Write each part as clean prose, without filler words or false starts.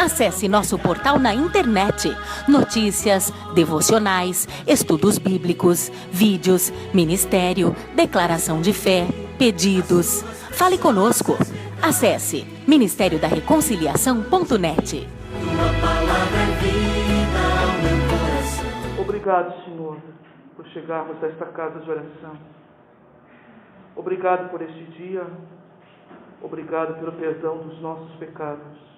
Acesse nosso portal na internet. Notícias, devocionais, estudos bíblicos, vídeos, ministério, declaração de fé, pedidos. Fale conosco. Acesse ministériodareconciliação.net. Obrigado, Senhor, por chegarmos a esta casa de oração. Obrigado por este dia. Obrigado pelo perdão dos nossos pecados.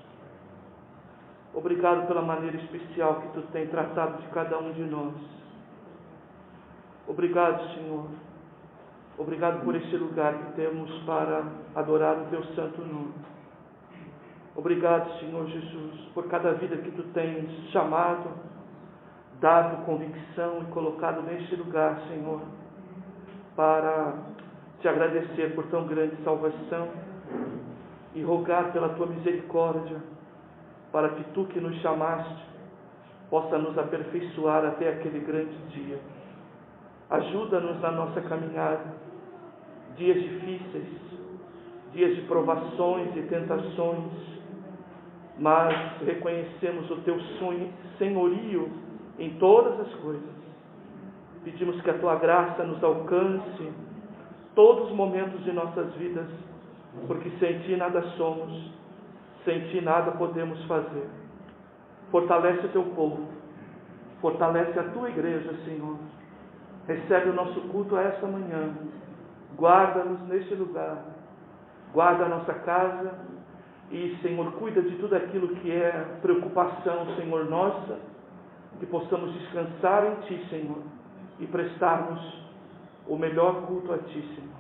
Obrigado pela maneira especial que Tu tem tratado de cada um de nós. Obrigado, Senhor. Obrigado por este lugar que temos para adorar o Teu santo nome. Obrigado, Senhor Jesus, por cada vida que Tu tens chamado, dado convicção e colocado neste lugar, Senhor, para Te agradecer por tão grande salvação e rogar pela Tua misericórdia, para que Tu que nos chamaste, possa nos aperfeiçoar até aquele grande dia. Ajuda-nos na nossa caminhada, dias difíceis, dias de provações e tentações, mas reconhecemos o Teu senhorio em todas as coisas. Pedimos que a Tua graça nos alcance todos os momentos de nossas vidas, porque sem Ti nada somos, sem Ti nada podemos fazer. Fortalece o Teu povo, fortalece a Tua igreja, Senhor. Recebe o nosso culto a esta manhã, guarda-nos neste lugar, guarda a nossa casa e, Senhor, cuida de tudo aquilo que é preocupação, Senhor, nossa, que possamos descansar em Ti, Senhor, e prestarmos o melhor culto a Ti, Senhor.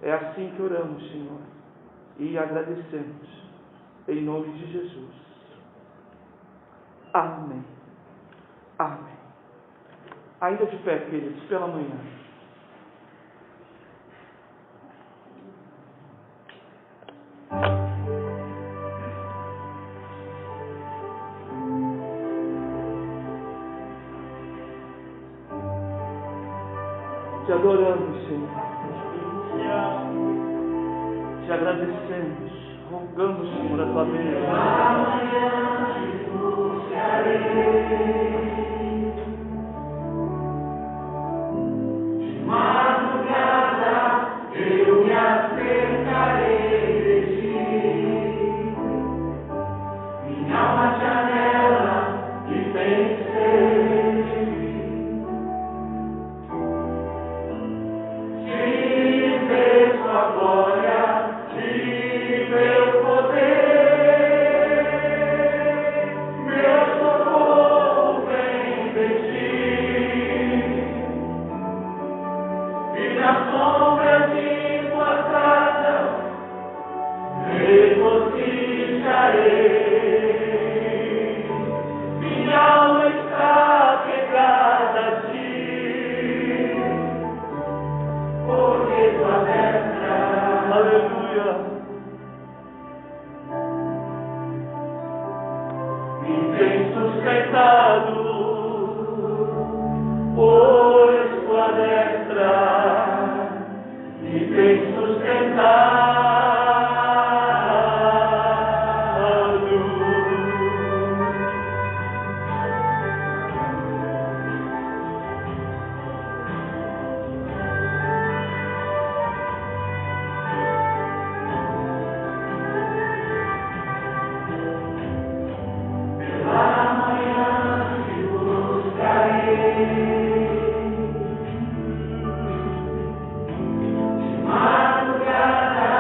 É assim que oramos, Senhor, e agradecemos, em nome de Jesus. Amém. Amém. Ainda de pé, queridos, pela manhã. Te adoramos, Senhor. Te agradecemos. Rogamos, Senhor, a Tua bênção. Amanhã te buscarei. De madrugada eu me acercarei de Ti. Minha alma te anela e tem sede. De ver Sua glória, de ver o poder, meu socorro vem de Ti. E na sombra de Tua casa regocijarei. Minha alma está pegada a Ti, porque Tua destra, aleluia, me tem sustentado, pois Tua destra me tem sustentado. Pela manhã te buscarei. De madrugada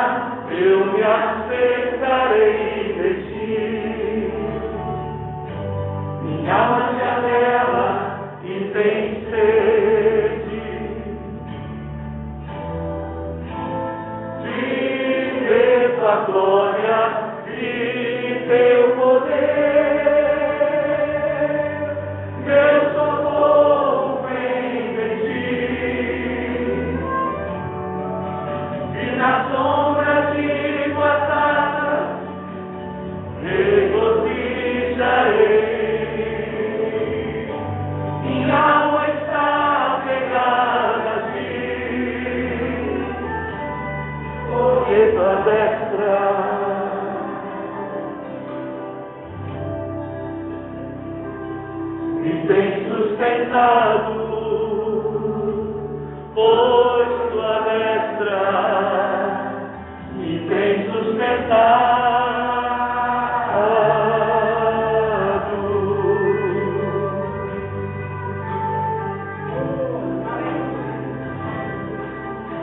pois tua destra me tem sustentado.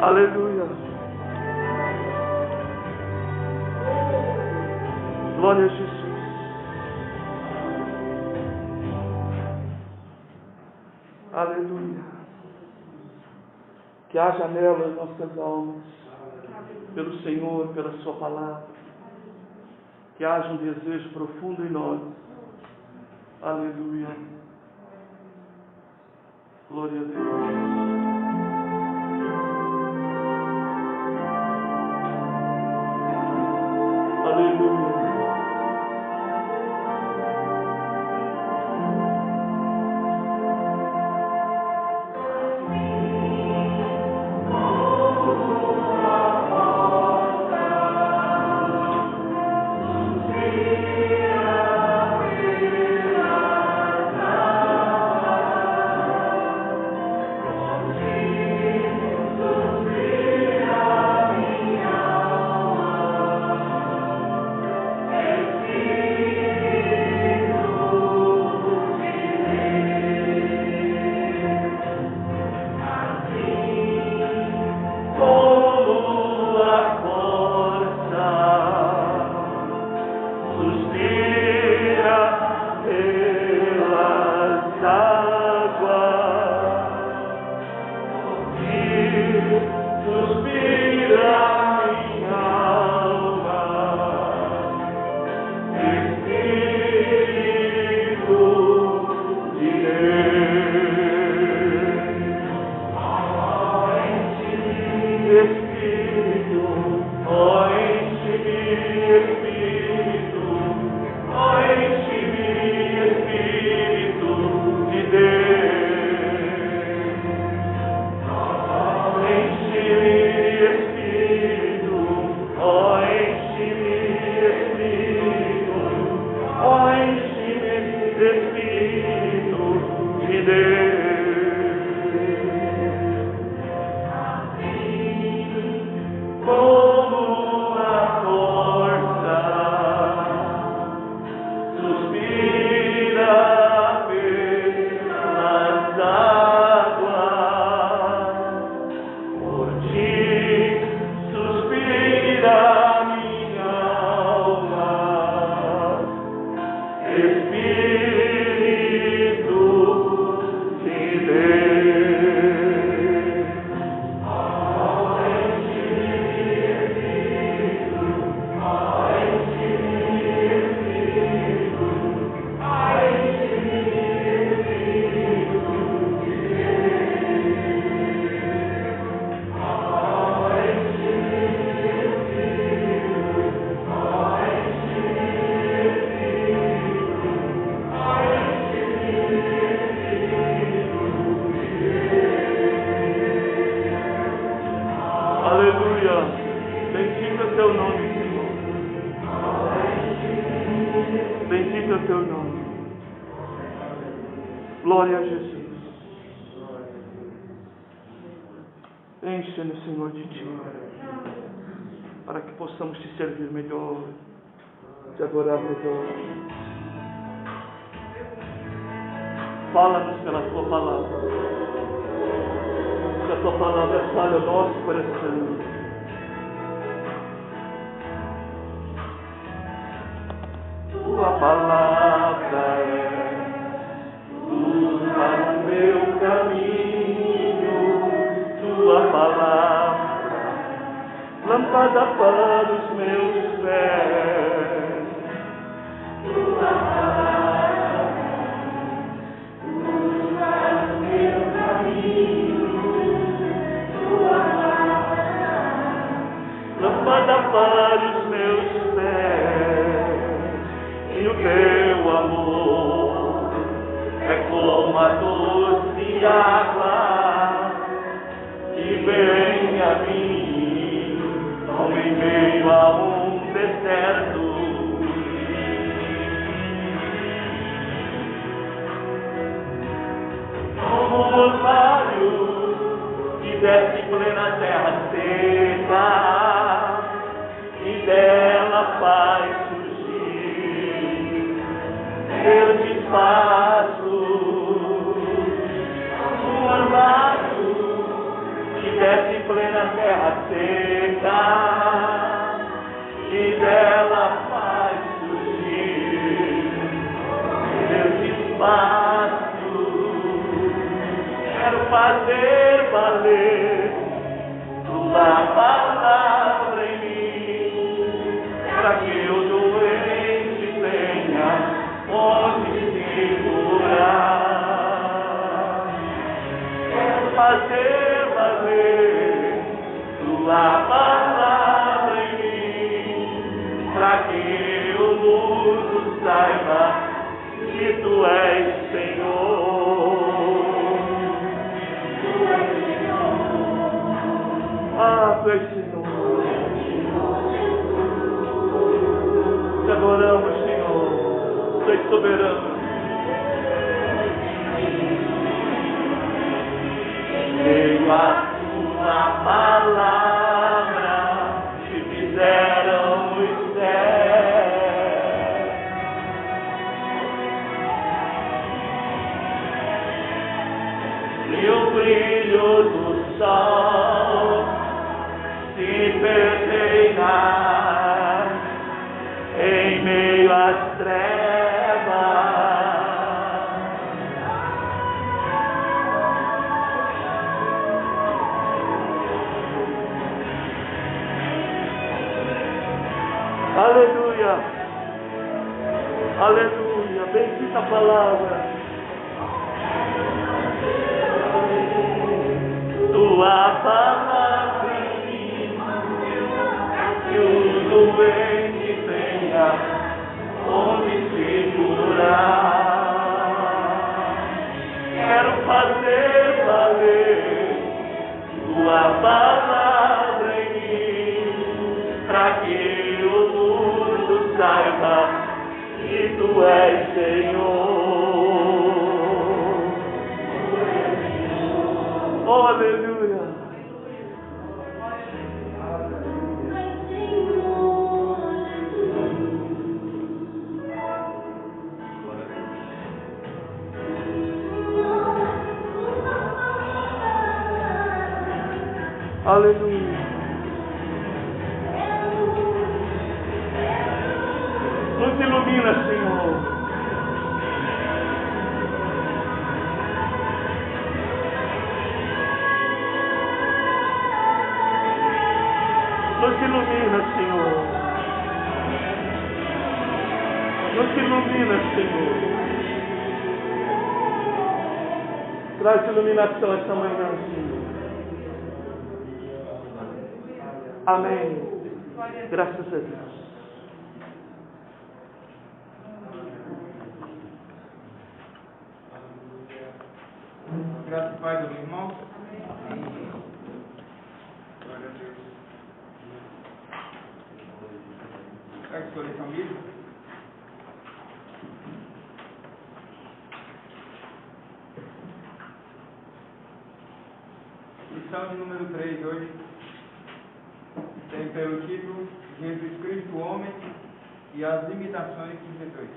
Aleluia. Glória a Jesus. Aleluia. Que haja nela as nossas almas, pelo Senhor, pela sua palavra. Que haja um desejo profundo em nós. Aleluia. Glória a Deus. Aleluia. Glória a Jesus. Enche-nos, Senhor, de Ti, para que possamos Te servir melhor, Te adorar melhor. Fala-nos pela Tua palavra. Que a Tua palavra fale ao nosso coração. Tua palavra é luz para o meu caminho, Tua palavra, lâmpada para os meus pés. Tua palavra, luz para o meu caminho, Tua palavra, lâmpada para os meus pés. E o Teu amor é como a doce água que vem a mim, como em meio a um deserto. Como orvalho que desce em plena terra seca, e dela faz surgir verde espaço, um orvalho que desce em plena terra seca, e dela faz surgir verde espaço. Quero fazer valer tua palavra em mim, para que o doente tenha onde se curar. Quero fazer valer tua palavra em mim, para que o mundo saiba que tu és Senhor. Ah, tu és Senhor. Te adoramos, Senhor. Tu és soberano. Veio a tua palavra, te fizeram os céus. E o brilho do sol se perderá em meio às trevas. Aleluia, aleluia, bendita a palavra. Tua palavra em mim, que o doente tenha onde se curar. Quero fazer valer tua palavra em mim, para que o mundo saiba que tu és Senhor. Oh, aleluia. Aleluia. Nos ilumina, Senhor. Nos ilumina, Senhor. Nos ilumina, Senhor. Traz iluminação esta manhã, Senhor. Amém. Graças a Deus. Graças e paz aos irmãos. Glória a Deus. Pega sua lição bíblica. Lição de número 3 hoje tem pelo título Jesus Cristo, o Homem e as Limitações de Jesus.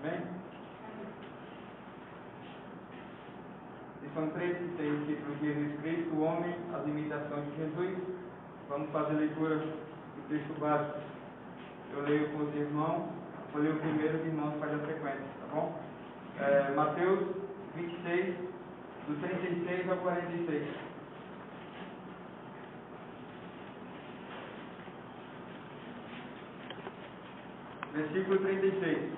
Amém? Lição 3 tem o título Jesus Cristo, o Homem, as Limitações de Jesus. Vamos fazer a leitura do texto básico. Eu leio com os irmãos, vou ler o primeiro, os irmãos fazem a sequência, tá bom? Mateus 26, do 36 ao 46. Versículo 36.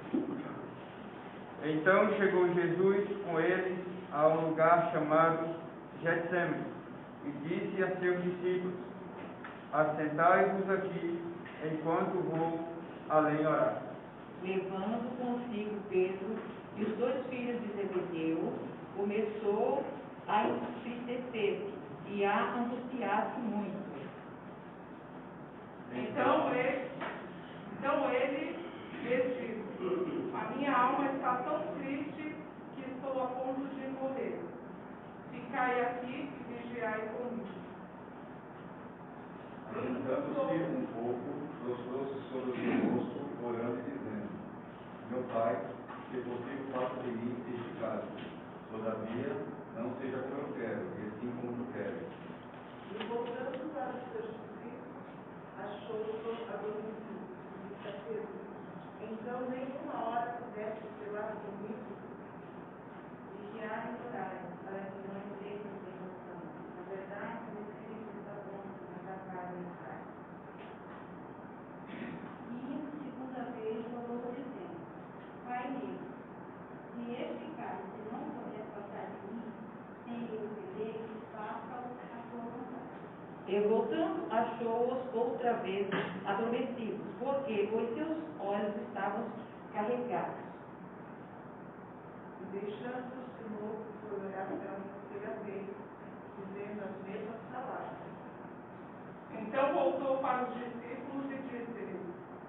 Então chegou Jesus com eles a um lugar chamado Getsêmani e disse a seus discípulos: assentai-vos aqui, enquanto vou além orar. Levando consigo Pedro e os 2 filhos de Zebedeu, começou a entristecer-se e a angustiar-se muito. Todavia, não seja como eu quero, e sim como tu queres. E voltando para os seus discípulos, achou-os adormecidos. Disse a Pedro: então nenhuma hora pudeste lá comigo? Vigiai e orai, para que não entreis em tentação. Na verdade, o espírito está pronto, mas a carne é fraca. E, segunda vez, falou dizendo: Pai meu, se este cálice não puder passar de mim, sem eu beber, faça-o a tua vontade. E voltando, achou-os outra vez adormecidos, porque os seus olhos estavam carregados. E deixando-os de novo, foi olhar pela terceira vez, dizendo as mesmas palavras. Então voltou para os discípulos e disse-lhes: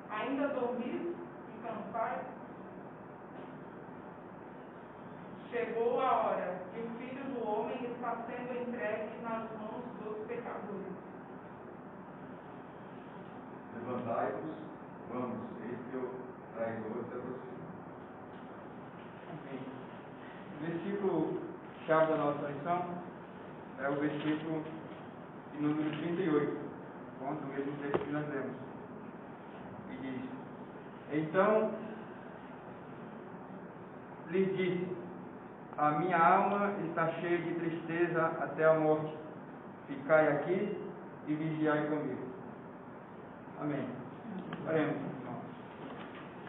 ainda dormis e cansais? Chegou a hora que o Filho do Homem está sendo entregue nas mãos dos pecadores. Levantai-vos, vamos, eis que o traidor se aproxima. Amém. O versículo chave da nossa lição é o versículo de número 38, quanto o mesmo texto que nós lemos. E diz: então lhes disse: a minha alma está cheia de tristeza até a morte. Ficai aqui e vigiai comigo. Amém. Oremos, irmãos.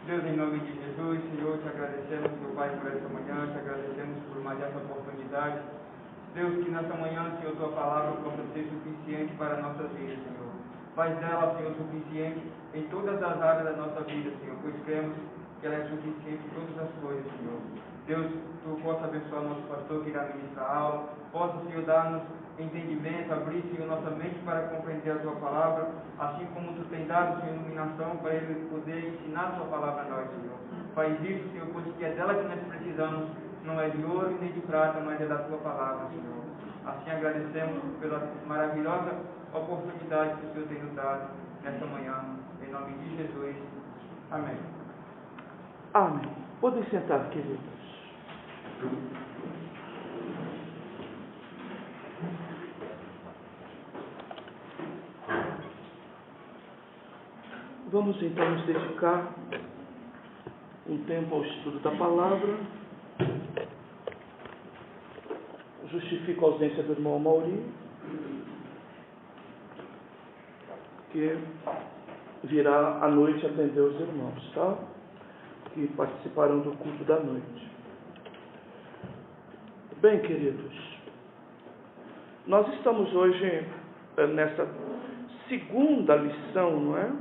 Deus, em nome de Jesus, Senhor, te agradecemos, meu Pai, por essa manhã, te agradecemos por mais essa oportunidade. Deus, que nessa manhã, Senhor, tua palavra possa ser suficiente para a nossa vida, Senhor. Faz dela, Senhor, suficiente em todas as áreas da nossa vida, Senhor, pois cremos que ela é suficiente em todas as coisas, Senhor. Deus, tu possa abençoar nosso pastor que irá ministrar a aula, possa, Senhor, dar-nos entendimento, abrir, Senhor, nossa mente para compreender a tua palavra, assim como tu tem dado, Senhor, iluminação para ele poder ensinar a tua palavra a nós, Senhor. Faz isso, Senhor, pois que é dela que nós precisamos, não é de ouro nem de prata, mas é da tua palavra, Senhor. Assim agradecemos pela maravilhosa oportunidade que o Senhor tem nos dado nesta manhã, em nome de Jesus. Amém. Amém. Podem sentar, queridos. Vamos então nos dedicar um tempo ao estudo da palavra. Justifico a ausência do irmão Mauri, que virá à noite atender os irmãos, tá? Que participarão do culto da noite. Bem, queridos, nós estamos hoje nessa segunda lição, não é?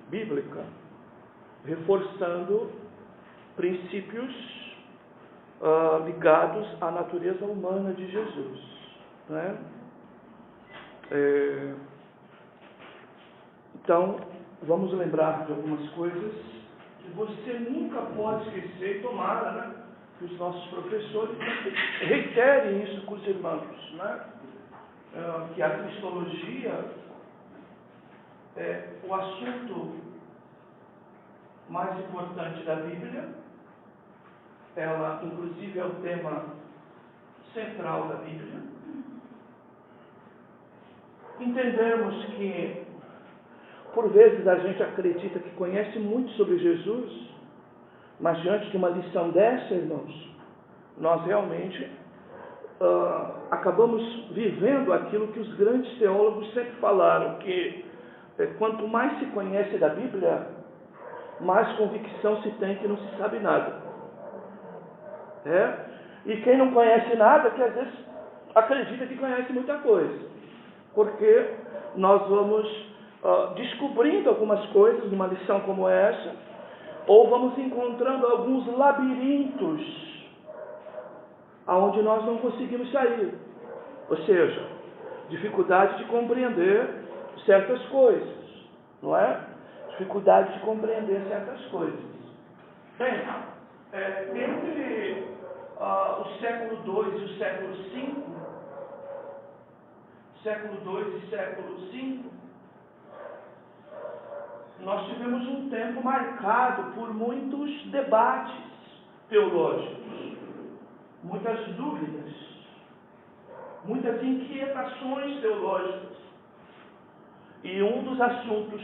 Bíblica, reforçando princípios ligados à natureza humana de Jesus, né? Então, vamos lembrar de algumas coisas que você nunca pode esquecer, e tomara, né, que os nossos professores reiterem isso com os irmãos, né? Que a cristologia é o assunto mais importante da Bíblia. Ela, inclusive, é o tema central da Bíblia. Entendemos que, por vezes, a gente acredita que conhece muito sobre Jesus, mas diante de uma lição dessa, irmãos, nós realmente acabamos vivendo aquilo que os grandes teólogos sempre falaram, que quanto mais se conhece da Bíblia, mais convicção se tem que não se sabe nada. E quem não conhece nada, que às vezes acredita que conhece muita coisa, porque nós vamos descobrindo algumas coisas numa lição como essa, ou vamos encontrando alguns labirintos aonde nós não conseguimos sair, ou seja, dificuldade de compreender certas coisas, não é? Dificuldade de compreender certas coisas. Bem, entre o século II e o século V, século II e século V, nós tivemos um tempo marcado por muitos debates teológicos. muitas dúvidas, muitas inquietações teológicas. E um dos assuntos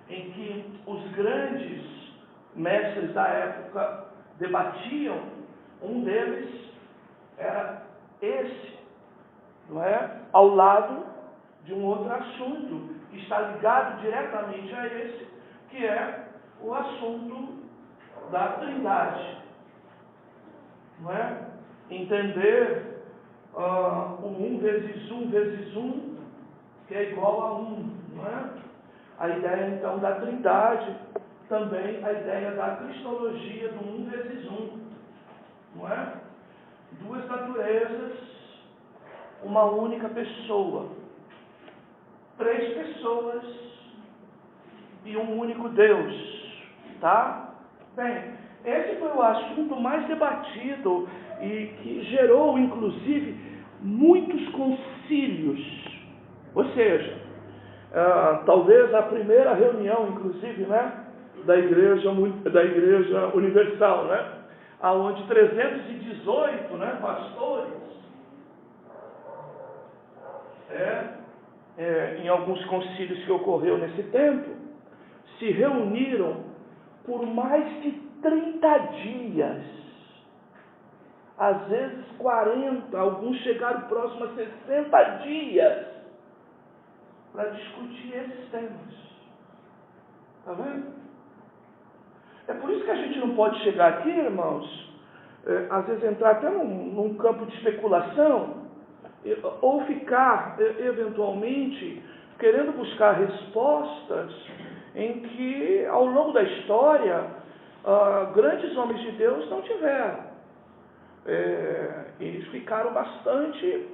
em que os grandes mestres da época debatiam, um deles era esse, não é? Ao lado de um outro assunto que está ligado diretamente a esse, que é o assunto da Trindade, não é? Entender o 1 vezes 1 vezes 1, que é igual a 1, não é? A ideia então da Trindade, também a ideia da cristologia do 1 vezes 1, não é? Duas naturezas, uma única pessoa, três pessoas e um único Deus, tá? Bem, esse foi o assunto mais debatido e que gerou, inclusive, muitos concílios. Ou seja, talvez a primeira reunião, inclusive, né, da Igreja Universal, né, onde 318, né, pastores, em alguns concílios que ocorreu nesse tempo, se reuniram por mais de 30 dias, às vezes 40, alguns chegaram próximo a 60 dias, para discutir esses temas. Está vendo? É por isso que a gente não pode chegar aqui, irmãos, às vezes entrar até num campo de especulação, ou ficar, eventualmente, querendo buscar respostas em que, ao longo da história, grandes homens de Deus não tiveram. Eles ficaram bastante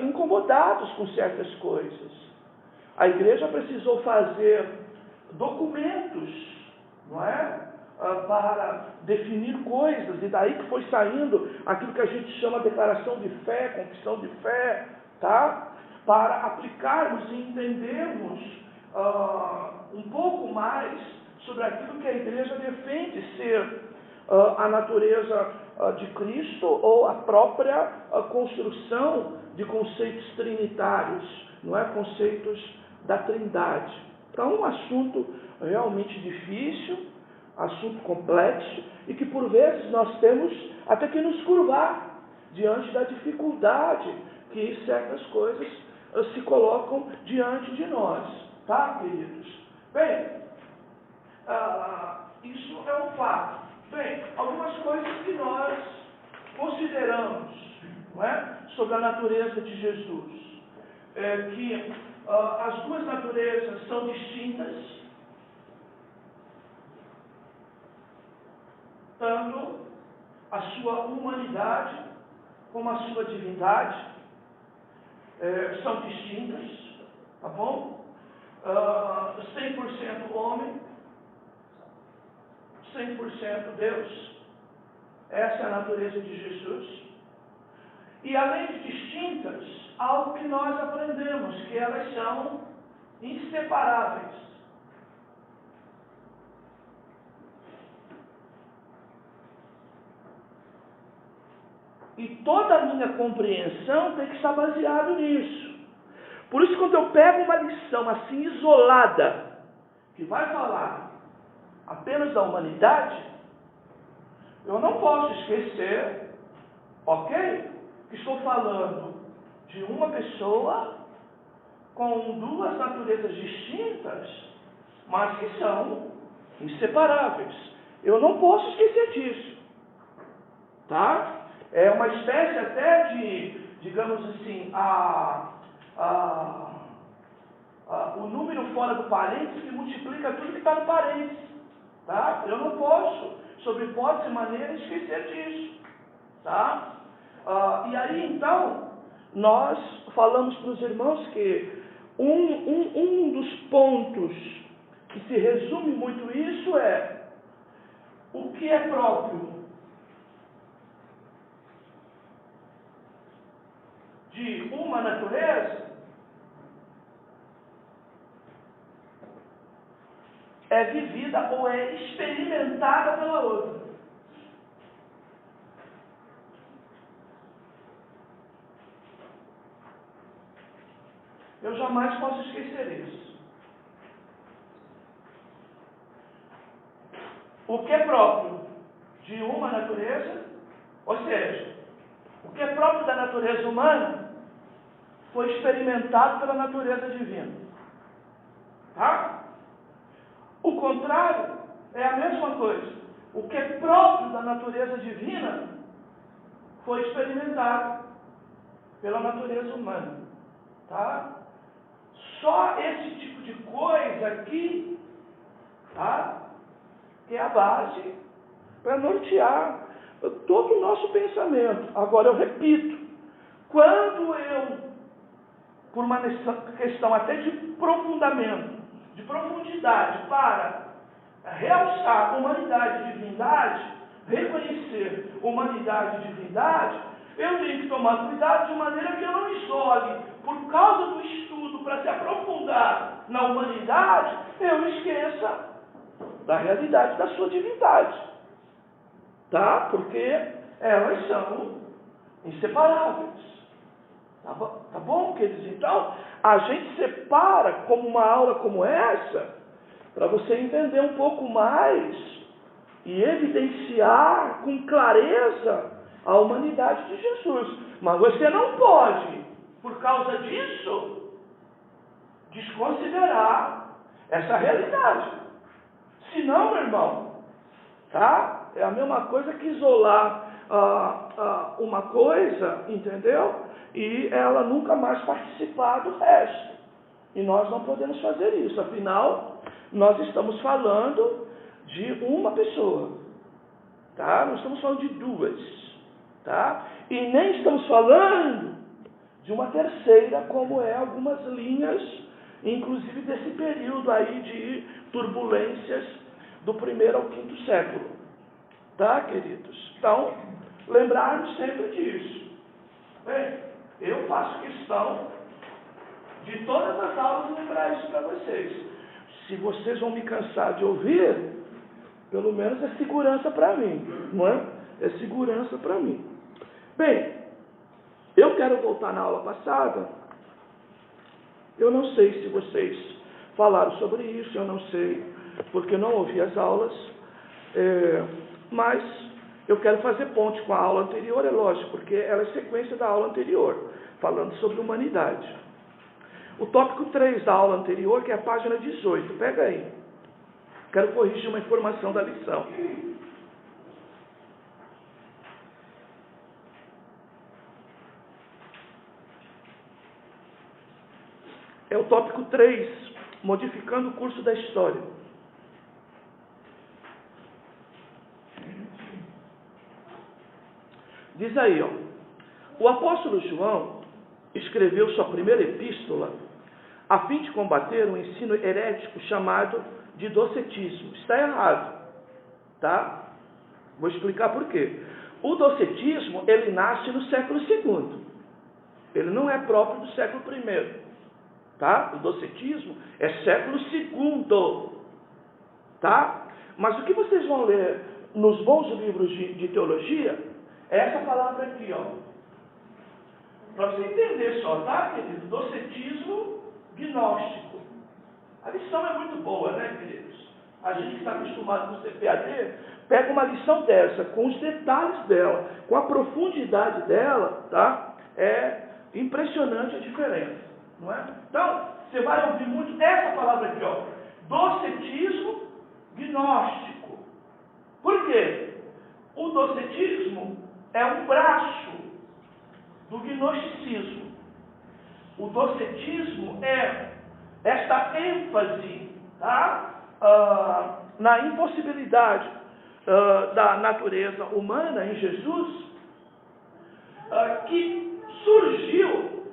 incomodados com certas coisas. A igreja precisou fazer documentos, não é? Para definir coisas, e daí que foi saindo aquilo que a gente chama de declaração de fé, confissão de fé, tá? Para aplicarmos e entendermos um pouco mais sobre aquilo que a igreja defende ser a natureza de Cristo ou a própria construção de conceitos trinitários, não é? Conceitos da Trindade. Então, um assunto realmente difícil, assunto complexo, e que por vezes nós temos até que nos curvar diante da dificuldade que certas coisas se colocam diante de nós, tá, queridos? Bem, isso é um fato. Bem, algumas coisas que nós consideramos, não é, sobre a natureza de Jesus, que as duas naturezas são distintas, tanto a sua humanidade como a sua divindade são distintas, tá bom? 100% homem, 100% Deus. Essa é a natureza de Jesus. E além de distintas, algo que nós aprendemos, que elas são inseparáveis. E toda a minha compreensão tem que estar baseada nisso. Por isso, quando eu pego uma lição assim isolada, que vai falar apenas da humanidade, eu não posso esquecer, ok? Que estou falando de uma pessoa com duas naturezas distintas, mas que são inseparáveis. Eu não posso esquecer disso. Tá? É uma espécie até de, digamos assim, o número fora do parênteses que multiplica tudo que está no parênteses. Tá? Eu não posso, sob hipótese e maneira, esquecer disso. Tá? E aí, então, nós falamos para os irmãos que um dos pontos que se resume muito isso é o que é próprio de uma natureza é vivida ou é experimentada pela outra. Eu jamais posso esquecer isso. O que é próprio de uma natureza, ou seja, o que é próprio da natureza humana, foi experimentado pela natureza divina. Tá? O contrário é a mesma coisa. O que é próprio da natureza divina foi experimentado pela natureza humana. Tá? Só esse tipo de coisa aqui, tá? Que é a base para nortear todo o nosso pensamento. Agora eu repito, quando eu, por uma questão até de aprofundamento, de profundidade, para realçar humanidade e divindade, reconhecer humanidade e divindade, eu tenho que tomar cuidado de maneira que eu não isole, por causa do estudo, para se aprofundar na humanidade, eu esqueça da realidade da sua divindade. Tá? Porque elas são inseparáveis. Tá bom, queridos? Então, a gente separa como uma aula como essa, para você entender um pouco mais e evidenciar com clareza a humanidade de Jesus. Mas você não pode, por causa disso, desconsiderar essa realidade. Senão, meu irmão, tá? É a mesma coisa que isolar uma coisa, entendeu? E ela nunca mais participar do resto. E nós não podemos fazer isso. Afinal, nós estamos falando de uma pessoa. Tá? Não estamos falando de duas. Tá? E nem estamos falando de uma terceira, como é algumas linhas, inclusive desse período aí de turbulências do 1º ao 5º século. Tá, queridos? Então, lembrarmos sempre disso. Bem, eu faço questão de todas as aulas lembrar isso para vocês. Se vocês vão me cansar de ouvir, pelo menos é segurança para mim, não é? É segurança para mim. Bem, eu quero voltar na aula passada. Eu não sei se vocês falaram sobre isso, eu não sei, porque eu não ouvi as aulas, mas eu quero fazer ponte com a aula anterior, é lógico, porque ela é sequência da aula anterior, falando sobre humanidade. O tópico 3 da aula anterior, que é a página 18, pega aí. Quero corrigir uma informação da lição. É o tópico 3, modificando o curso da história. Diz aí, ó. O apóstolo João escreveu sua primeira epístola a fim de combater um ensino herético chamado de docetismo. Está errado, tá? Vou explicar por quê. O docetismo, ele nasce no século II. Ele não é próprio do século I. Tá? O docetismo é século II. Tá? Mas o que vocês vão ler nos bons livros de teologia é essa palavra aqui, ó. Para você entender só, tá, querido? Docetismo gnóstico. A lição é muito boa, né, queridos? A gente que está acostumado com o CPAD, pega uma lição dessa, com os detalhes dela, com a profundidade dela, tá? É impressionante a diferença, não é? Então, você vai ouvir muito essa palavra aqui, ó. Docetismo gnóstico. Por quê? O docetismo é um braço do gnosticismo. O docetismo é esta ênfase, tá? Na impossibilidade da natureza humana em Jesus, que surgiu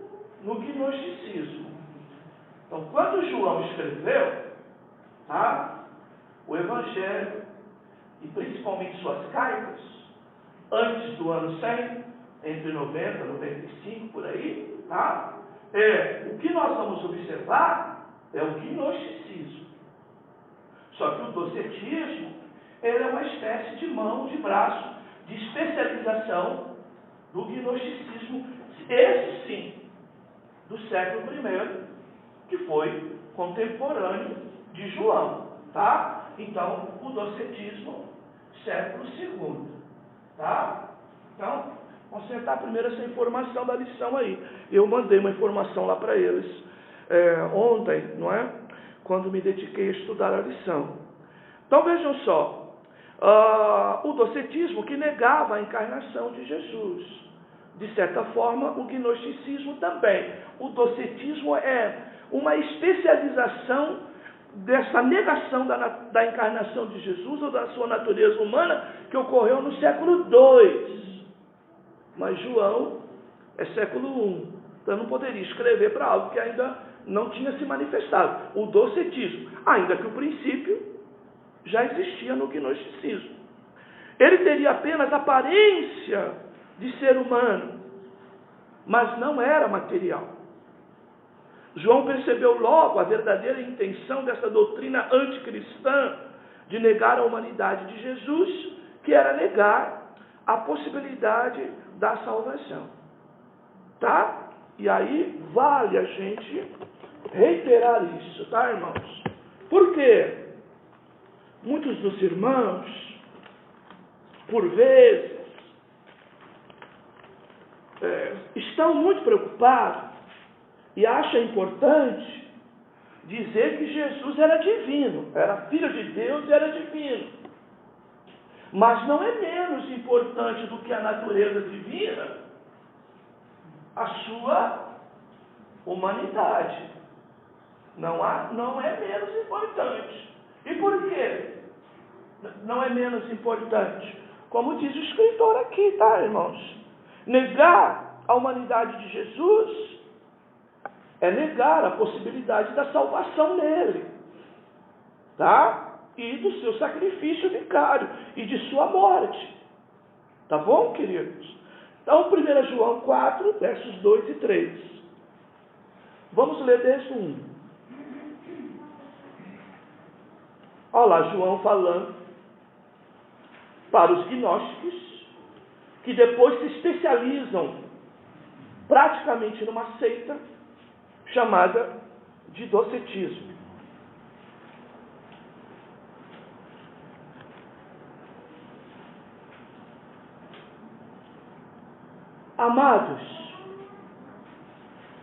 no gnosticismo. Então, quando João escreveu, tá? O Evangelho, e principalmente suas cartas, antes do ano 100, entre 90 e 95, por aí, tá? O que nós vamos observar é o gnosticismo. Só que o docetismo, ele é uma espécie de mão, de braço, de especialização do gnosticismo, esse sim, do século I, que foi contemporâneo de João, tá? Então, o docetismo, século II, tá? Então, vamos sentar primeiro essa informação da lição aí. Eu mandei uma informação lá para eles ontem, não é? Quando me dediquei a estudar a lição. Então, vejam só, o docetismo que negava a encarnação de Jesus. De certa forma, o gnosticismo também. O docetismo é uma especialização dessa negação da encarnação de Jesus ou da sua natureza humana que ocorreu no século II. Mas João é século I. Então não poderia escrever para algo que ainda não tinha se manifestado. O docetismo, ainda que o princípio já existia no gnosticismo. Ele teria apenas aparência de ser humano, mas não era material. João percebeu logo a verdadeira intenção dessa doutrina anticristã de negar a humanidade de Jesus, que era negar a possibilidade da salvação. Tá? E aí vale a gente reiterar isso, tá, irmãos? Por quê? Muitos dos irmãos, por vezes, estão muito preocupados e acham importante dizer que Jesus era divino, era filho de Deus e era divino. Mas não é menos importante do que a natureza divina a sua humanidade. Não é menos importante. E por quê? Não é menos importante. Como diz o escritor aqui, tá, irmãos? Negar a humanidade de Jesus é negar a possibilidade da salvação nele, tá? E do seu sacrifício vicário e de sua morte. Tá bom, queridos? Então, 1 João 4, versos 2 e 3. Vamos ler desde o 1. Olha lá, João falando para os gnósticos, que depois se especializam praticamente numa seita chamada de docetismo. Amados,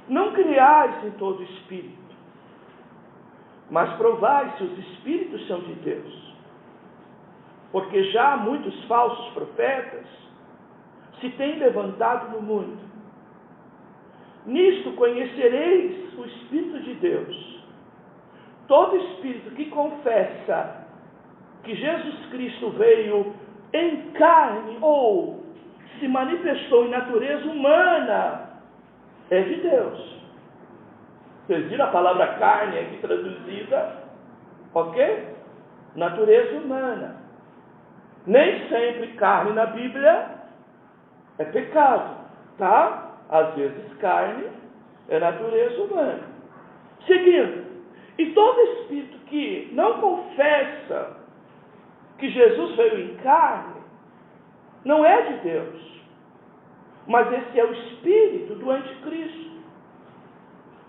não criais em todo espírito, mas provai se os espíritos são de Deus. Porque já muitos falsos profetas se têm levantado no mundo. Nisto conhecereis o Espírito de Deus. Todo espírito que confessa que Jesus Cristo veio em carne ou se manifestou em natureza humana é de Deus. Vocês viram a palavra carne aqui traduzida? Ok? Natureza humana. Nem sempre carne na Bíblia é pecado, tá? Às vezes carne é natureza humana. Seguindo, e todo espírito que não confessa que Jesus veio em carne, não é de Deus, mas esse é o espírito do anticristo,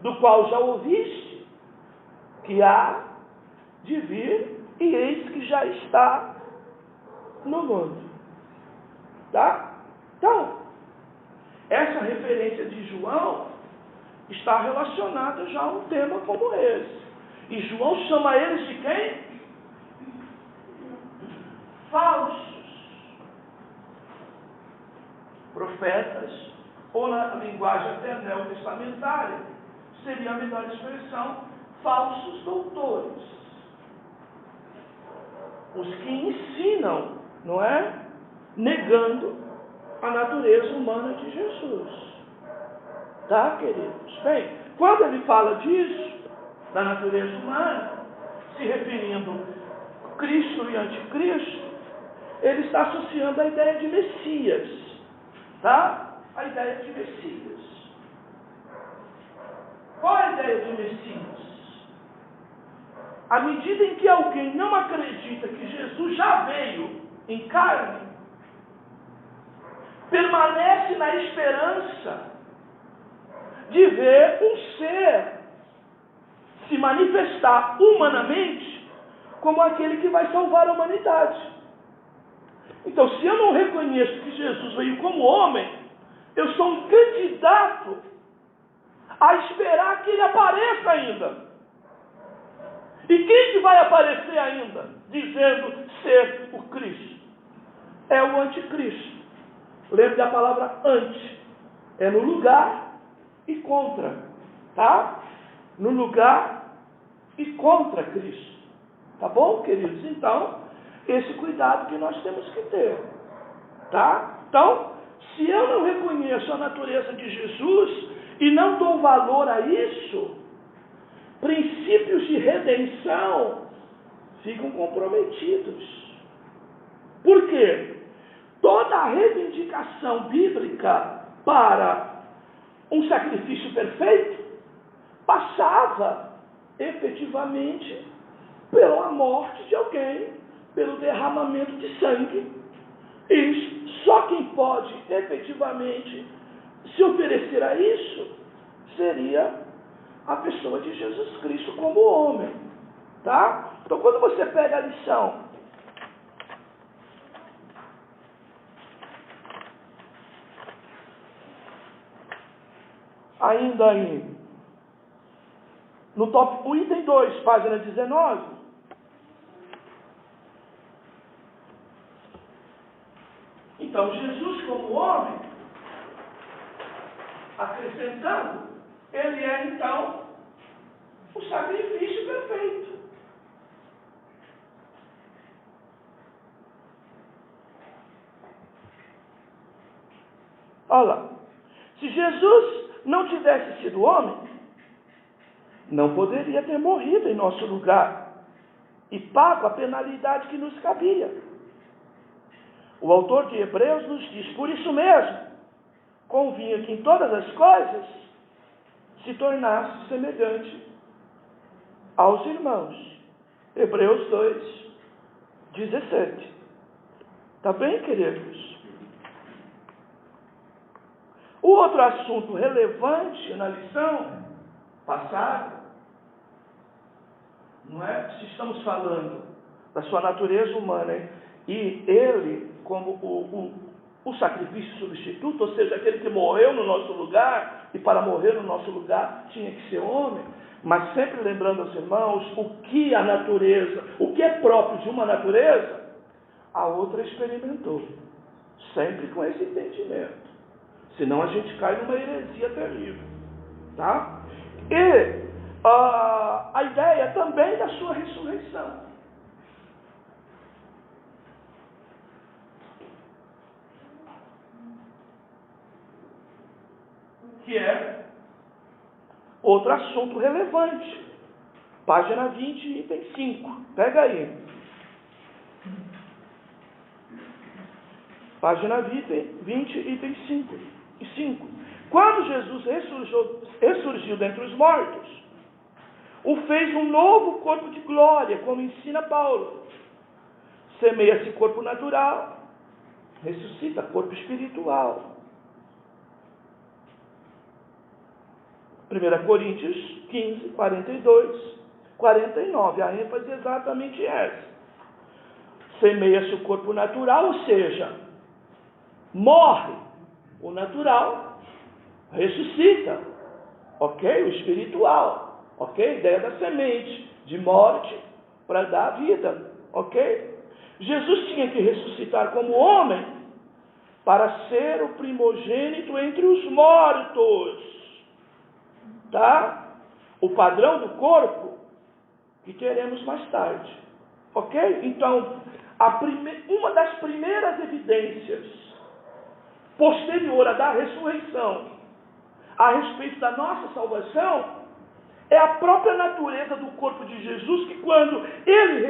do qual já ouviste que há de vir, e eis que já está no mundo. Tá? Então, essa referência de João está relacionada já a um tema como esse. E João chama eles de quem? Falsos profetas, ou na linguagem até neotestamentária, seria a melhor expressão, falsos doutores. Os que ensinam, não é? Negando a natureza humana de Jesus. Tá, queridos? Bem, quando ele fala disso, da natureza humana, se referindo a Cristo e Anticristo, ele está associando a ideia de Messias. Tá? A ideia de Messias. Qual é a ideia de Messias? À medida em que alguém não acredita que Jesus já veio em carne, permanece na esperança de ver um ser se manifestar humanamente como aquele que vai salvar a humanidade. Então, se eu não reconheço que Jesus veio como homem, eu sou um candidato a esperar que ele apareça ainda. E quem que vai aparecer ainda, dizendo ser o Cristo? É o anticristo. Lembre da palavra anti. É no lugar e contra. Tá? No lugar e contra Cristo. Tá bom, queridos? Então, esse cuidado que nós temos que ter. Tá? Então, se eu não reconheço a natureza de Jesus e não dou valor a isso, princípios de redenção ficam comprometidos. Por quê? Toda a reivindicação bíblica para um sacrifício perfeito passava efetivamente pela morte de alguém, pelo derramamento de sangue. E só quem pode efetivamente se oferecer a isso seria a pessoa de Jesus Cristo como homem. Tá? Então, quando você pega a lição ainda aí no item 2, página 19, então Jesus como homem, acrescentando, ele é então o sacrifício perfeito. Olha lá, se Jesus não tivesse sido homem, não poderia ter morrido em nosso lugar e pago a penalidade que nos cabia. O autor de Hebreus nos diz, por isso mesmo, convinha que em todas as coisas se tornasse semelhante aos irmãos. Hebreus 2, 17. Tá bem, queridos? O outro assunto relevante na lição passada, não é? Se estamos falando da sua natureza humana, hein? E ele, como o sacrifício substituto, ou seja, aquele que morreu no nosso lugar, e para morrer no nosso lugar tinha que ser homem, mas sempre lembrando aos irmãos o que a natureza, o que é próprio de uma natureza, a outra experimentou, sempre com esse entendimento. Senão a gente cai numa heresia terrível. Tá? E a ideia também da sua ressurreição. Que é outro assunto relevante. Página 20, item 5. Pega aí. Página 20, item 5. Quando Jesus ressurgiu dentre os mortos, o fez um novo corpo de glória, como ensina Paulo. Semeia-se corpo natural, ressuscita corpo espiritual. 1 Coríntios 15, 42, 49. A ênfase é exatamente essa. Semeia-se o corpo natural, ou seja, morre o natural, ressuscita, ok? O espiritual, ok? Ideia da semente, de morte para dar vida, ok? Jesus tinha que ressuscitar como homem para ser o primogênito entre os mortos, tá? O padrão do corpo que teremos mais tarde, ok? Então, uma das primeiras evidências posterior à da ressurreição a respeito da nossa salvação é a própria natureza do corpo de Jesus, que quando ele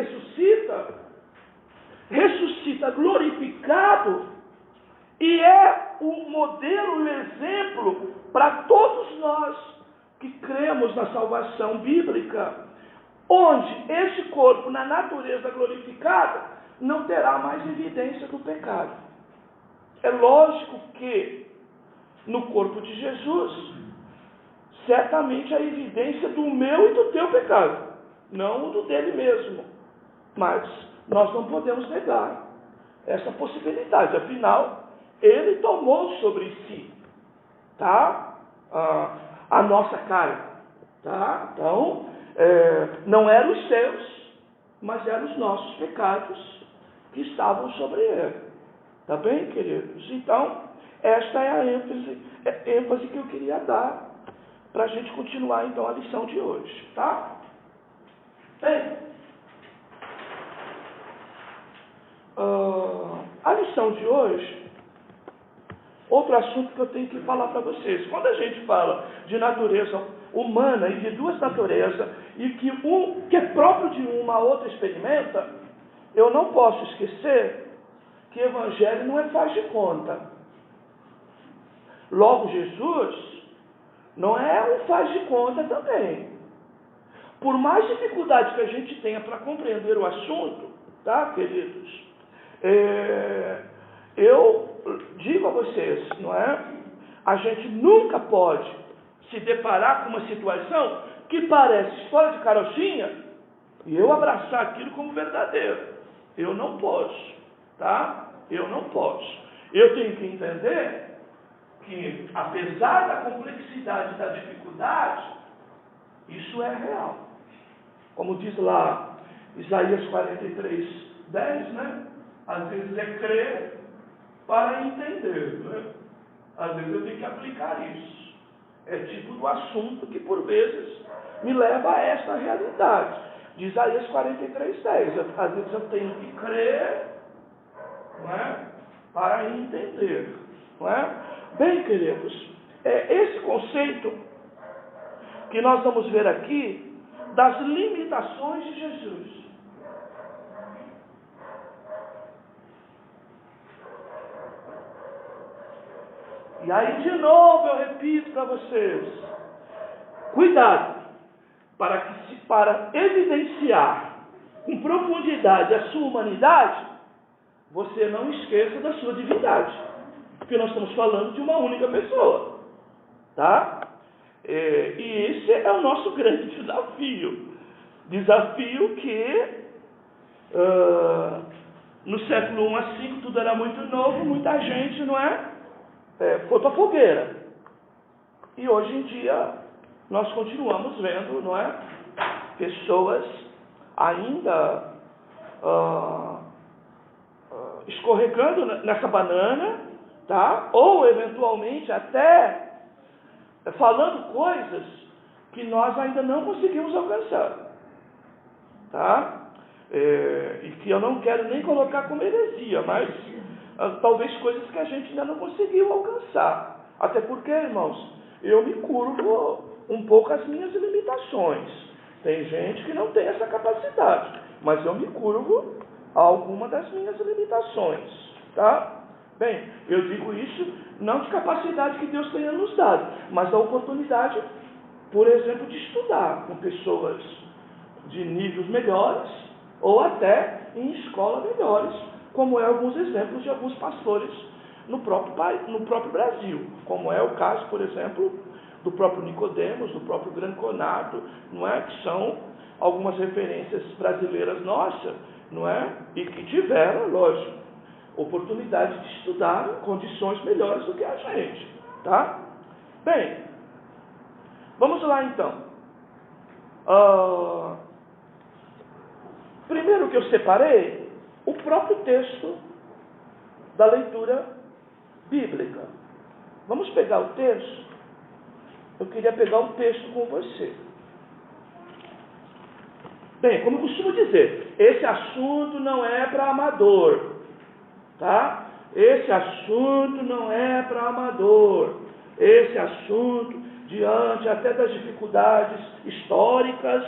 ressuscita glorificado e é o modelo e o exemplo para todos nós que cremos na salvação bíblica, onde esse corpo na natureza glorificada não terá mais evidência do pecado. É lógico que no corpo de Jesus certamente a evidência do meu e do teu pecado, não o do dele mesmo. Mas nós não podemos negar essa possibilidade. Afinal, ele tomou sobre si, tá? A nossa carga, tá? Então, não eram os seus, mas eram os nossos pecados que estavam sobre ele. Tá bem, queridos? Então, esta é a ênfase que eu queria dar para a gente continuar, então, a lição de hoje, tá? Bem, a lição de hoje, outro assunto que eu tenho que falar para vocês. Quando a gente fala de natureza humana e de duas naturezas, e que um que é próprio de uma, a outra experimenta, eu não posso esquecer que evangelho não é faz de conta. Logo, Jesus não é um faz de conta também. Por mais dificuldade que a gente tenha para compreender o assunto, tá, queridos? Eu digo a vocês, não é? A gente nunca pode se deparar com uma situação que parece história de carochinha e eu abraçar aquilo como verdadeiro. Eu não posso, tá? Eu não posso. Eu tenho que entender que, apesar da complexidade, da dificuldade, isso é real. Como diz lá Isaías 43, 10, né? Às vezes é crer para entender, né? Às vezes eu tenho que aplicar isso. É tipo do assunto que, por vezes, me leva a esta realidade. De Isaías 43, 10. Às vezes eu tenho que crer, não é? Para entender, não é? Bem, queridos, esse conceito que nós vamos ver aqui das limitações de Jesus. E aí, de novo, eu repito para vocês, cuidado, para evidenciar com profundidade a sua humanidade, você não esqueça da sua divindade, porque nós estamos falando de uma única pessoa, tá? E esse é o nosso grande desafio que no século I a V tudo era muito novo, muita gente, não é? Foi para a fogueira. E hoje em dia nós continuamos vendo, não é? Pessoas ainda escorregando nessa banana, tá? Ou eventualmente até falando coisas que nós ainda não conseguimos alcançar, tá? E que eu não quero nem colocar como heresia, mas talvez coisas que a gente ainda não conseguiu alcançar. Até porque, irmãos, eu me curvo um pouco às minhas limitações. Tem gente que não tem essa capacidade, mas eu me curvo a alguma das minhas limitações, tá? Bem, eu digo isso não de capacidade que Deus tenha nos dado, mas da oportunidade, por exemplo, de estudar com pessoas de níveis melhores ou até em escolas melhores, como é alguns exemplos de alguns pastores no próprio Brasil, como é o caso, por exemplo, do próprio Nicodemos, do próprio Granconato, não é? Que são algumas referências brasileiras nossas, não é? E que tiveram, lógico, oportunidade de estudar em condições melhores do que a gente, tá? Bem, vamos lá então. Primeiro que eu separei, o próprio texto da leitura bíblica. Vamos pegar o texto? Eu queria pegar o texto com você. Bem, como eu costumo dizer, esse assunto não é para amador, tá? Esse assunto não é para amador. Esse assunto, diante até das dificuldades históricas,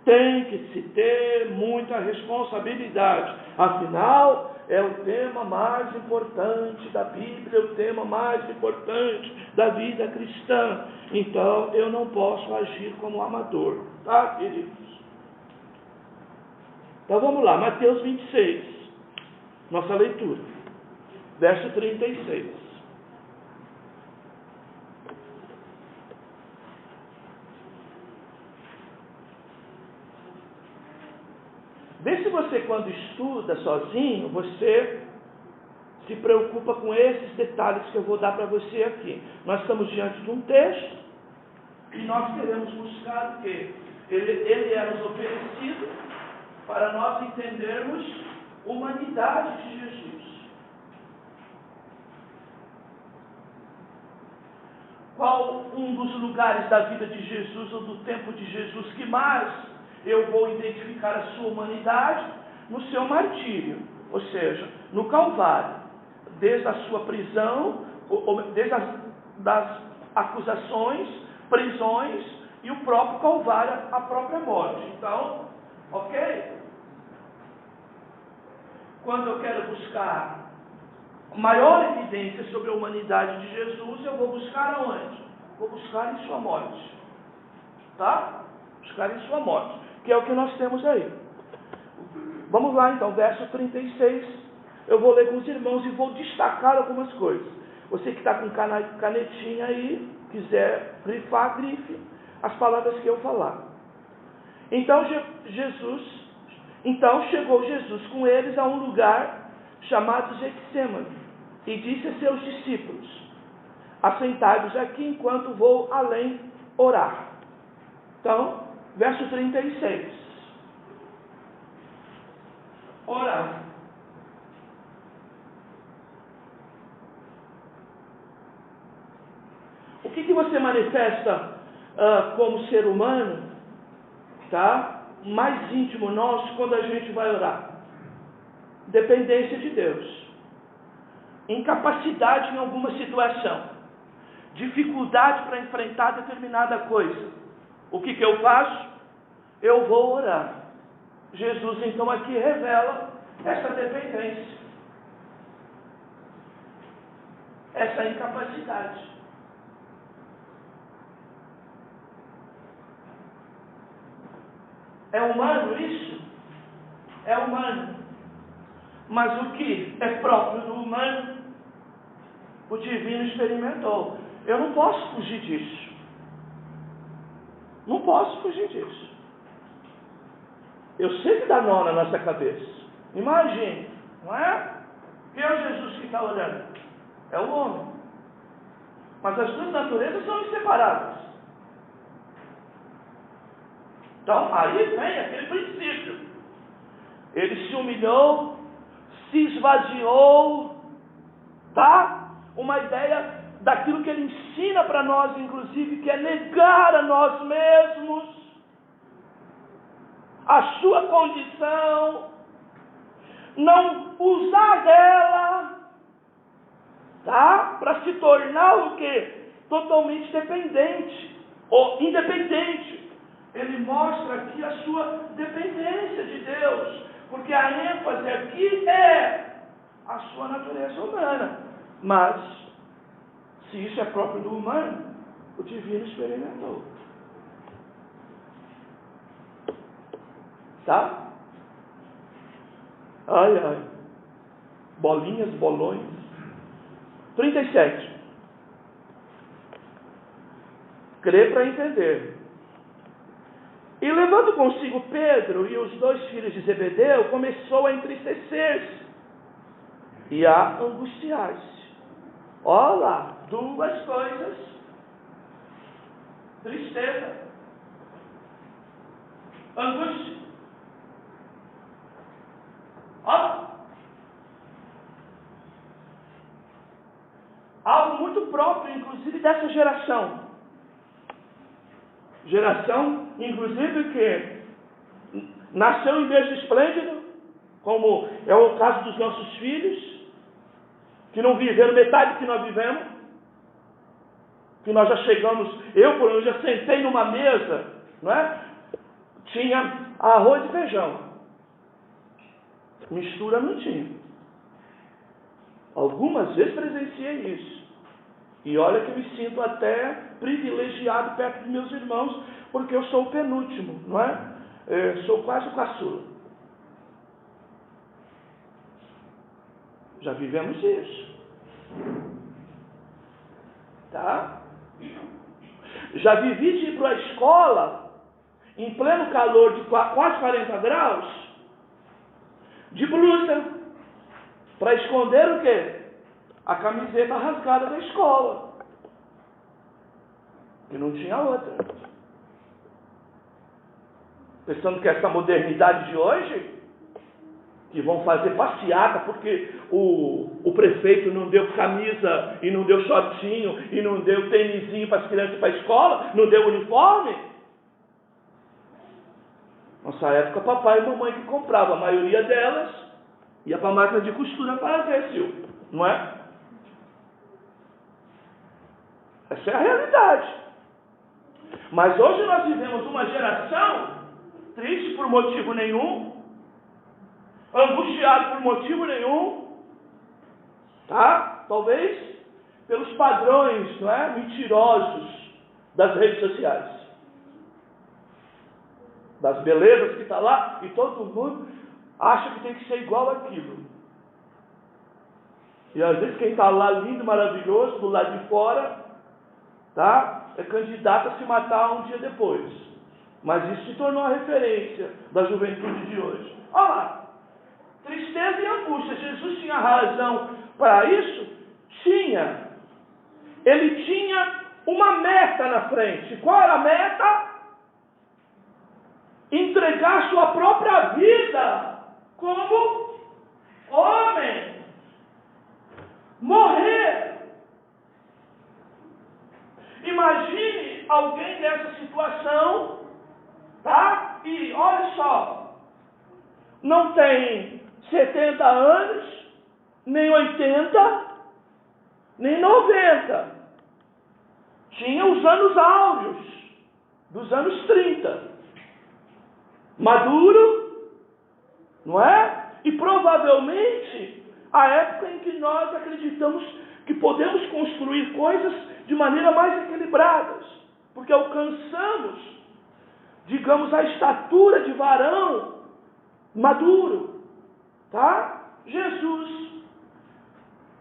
tem que se ter muita responsabilidade. Afinal, é o tema mais importante da Bíblia, é o tema mais importante da vida cristã. Então, eu não posso agir como amador, tá, queridos? Então, vamos lá, Mateus 26, nossa leitura, verso 36. você, quando estuda sozinho, você se preocupa com esses detalhes que eu vou dar para você aqui. Nós estamos diante de um texto e nós queremos buscar o quê? Ele é nos oferecido para nós entendermos a humanidade de Jesus. Qual um dos lugares da vida de Jesus ou do tempo de Jesus que mais eu vou identificar a sua humanidade? No seu martírio, ou seja, no Calvário, desde a sua prisão, desde das acusações, prisões e o próprio Calvário, a própria morte. Então, ok? Quando eu quero buscar maior evidência sobre a humanidade de Jesus, eu vou buscar aonde? Vou buscar em sua morte. Tá? Buscar em sua morte, que é o que nós temos aí. Vamos lá então, verso 36. Eu vou ler com os irmãos e vou destacar algumas coisas. Você que está com canetinha aí, quiser grifar, grife as palavras que eu falar. Então chegou Jesus com eles a um lugar chamado Getsemane e disse a seus discípulos: assentai-vos aqui enquanto vou além orar. Então, verso 36. Orar. O que você manifesta como ser humano, tá? Mais íntimo nosso, quando a gente vai orar? Dependência de Deus. Incapacidade em alguma situação. Dificuldade para enfrentar determinada coisa. O que eu faço? Eu vou orar. Jesus então aqui revela essa dependência. Essa incapacidade. É humano isso? É humano. Mas o que é próprio do humano, o divino experimentou. Eu não posso fugir disso. Não posso fugir disso. Eu sei que dá nó na nossa cabeça. Imagine, não é? Quem é o Jesus que está orando? É o homem. Mas as duas naturezas são inseparáveis. Então, aí vem aquele princípio. Ele se humilhou, se esvaziou, tá? Uma ideia daquilo que ele ensina para nós, inclusive, que é negar a nós mesmos, a sua condição, não usar dela, tá? Para se tornar o quê? Totalmente dependente, ou independente. Ele mostra aqui a sua dependência de Deus, porque a ênfase aqui é a sua natureza humana. Mas, se isso é próprio do humano, o divino experimentou. Tá? Ai, ai. Bolinhas, bolões. 37. Crer para entender. E levando consigo Pedro e os 2 filhos de Zebedeu, começou a entristecer-se e a angustiar-se. Olha lá, 2 coisas. Tristeza. Angústia. Olha. Algo muito próprio, inclusive, dessa geração. Geração, inclusive, que nasceu em berço esplêndido, como é o caso dos nossos filhos, que não viveram metade do que nós vivemos, que nós já chegamos, eu já sentei numa mesa, não é? Tinha arroz e feijão. Mistura não tinha. Algumas vezes presenciei isso. E olha que eu me sinto até privilegiado perto dos meus irmãos, porque eu sou o penúltimo, não é? Sou quase o caçula. Já vivemos isso. Tá? Já vivi de ir para a escola, em pleno calor de quase 40 graus, de blusa, para esconder o quê? A camiseta rasgada da escola. E não tinha outra. Pensando que essa modernidade de hoje, que vão fazer passeata porque o prefeito não deu camisa e não deu shortinho e não deu tênisinho para as crianças ir para a escola, não deu uniforme. Nossa época, papai e mamãe que comprava, a maioria delas ia para a máquina de costura para ver, Silvio, não é? Essa é a realidade. Mas hoje nós vivemos uma geração triste por motivo nenhum, angustiado por motivo nenhum, tá? Talvez pelos padrões, não é? Mentirosos das redes sociais. Das belezas que está lá, e todo mundo acha que tem que ser igual àquilo. E às vezes quem está lá lindo, maravilhoso, do lado de fora, tá? É candidato a se matar um dia depois. Mas isso se tornou a referência da juventude de hoje. Olha lá, tristeza e angústia. Jesus tinha razão para isso? Tinha. Ele tinha uma meta na frente. Qual era a meta? Entregar sua própria vida como homem. Morrer. Imagine alguém nessa situação, tá? E olha só, não tem 70 anos, nem 80, nem 90. Tinha os anos áureos, dos anos 30. Maduro, não é? E provavelmente a época em que nós acreditamos que podemos construir coisas de maneira mais equilibradas, porque alcançamos, digamos, a estatura de varão maduro, tá? Jesus.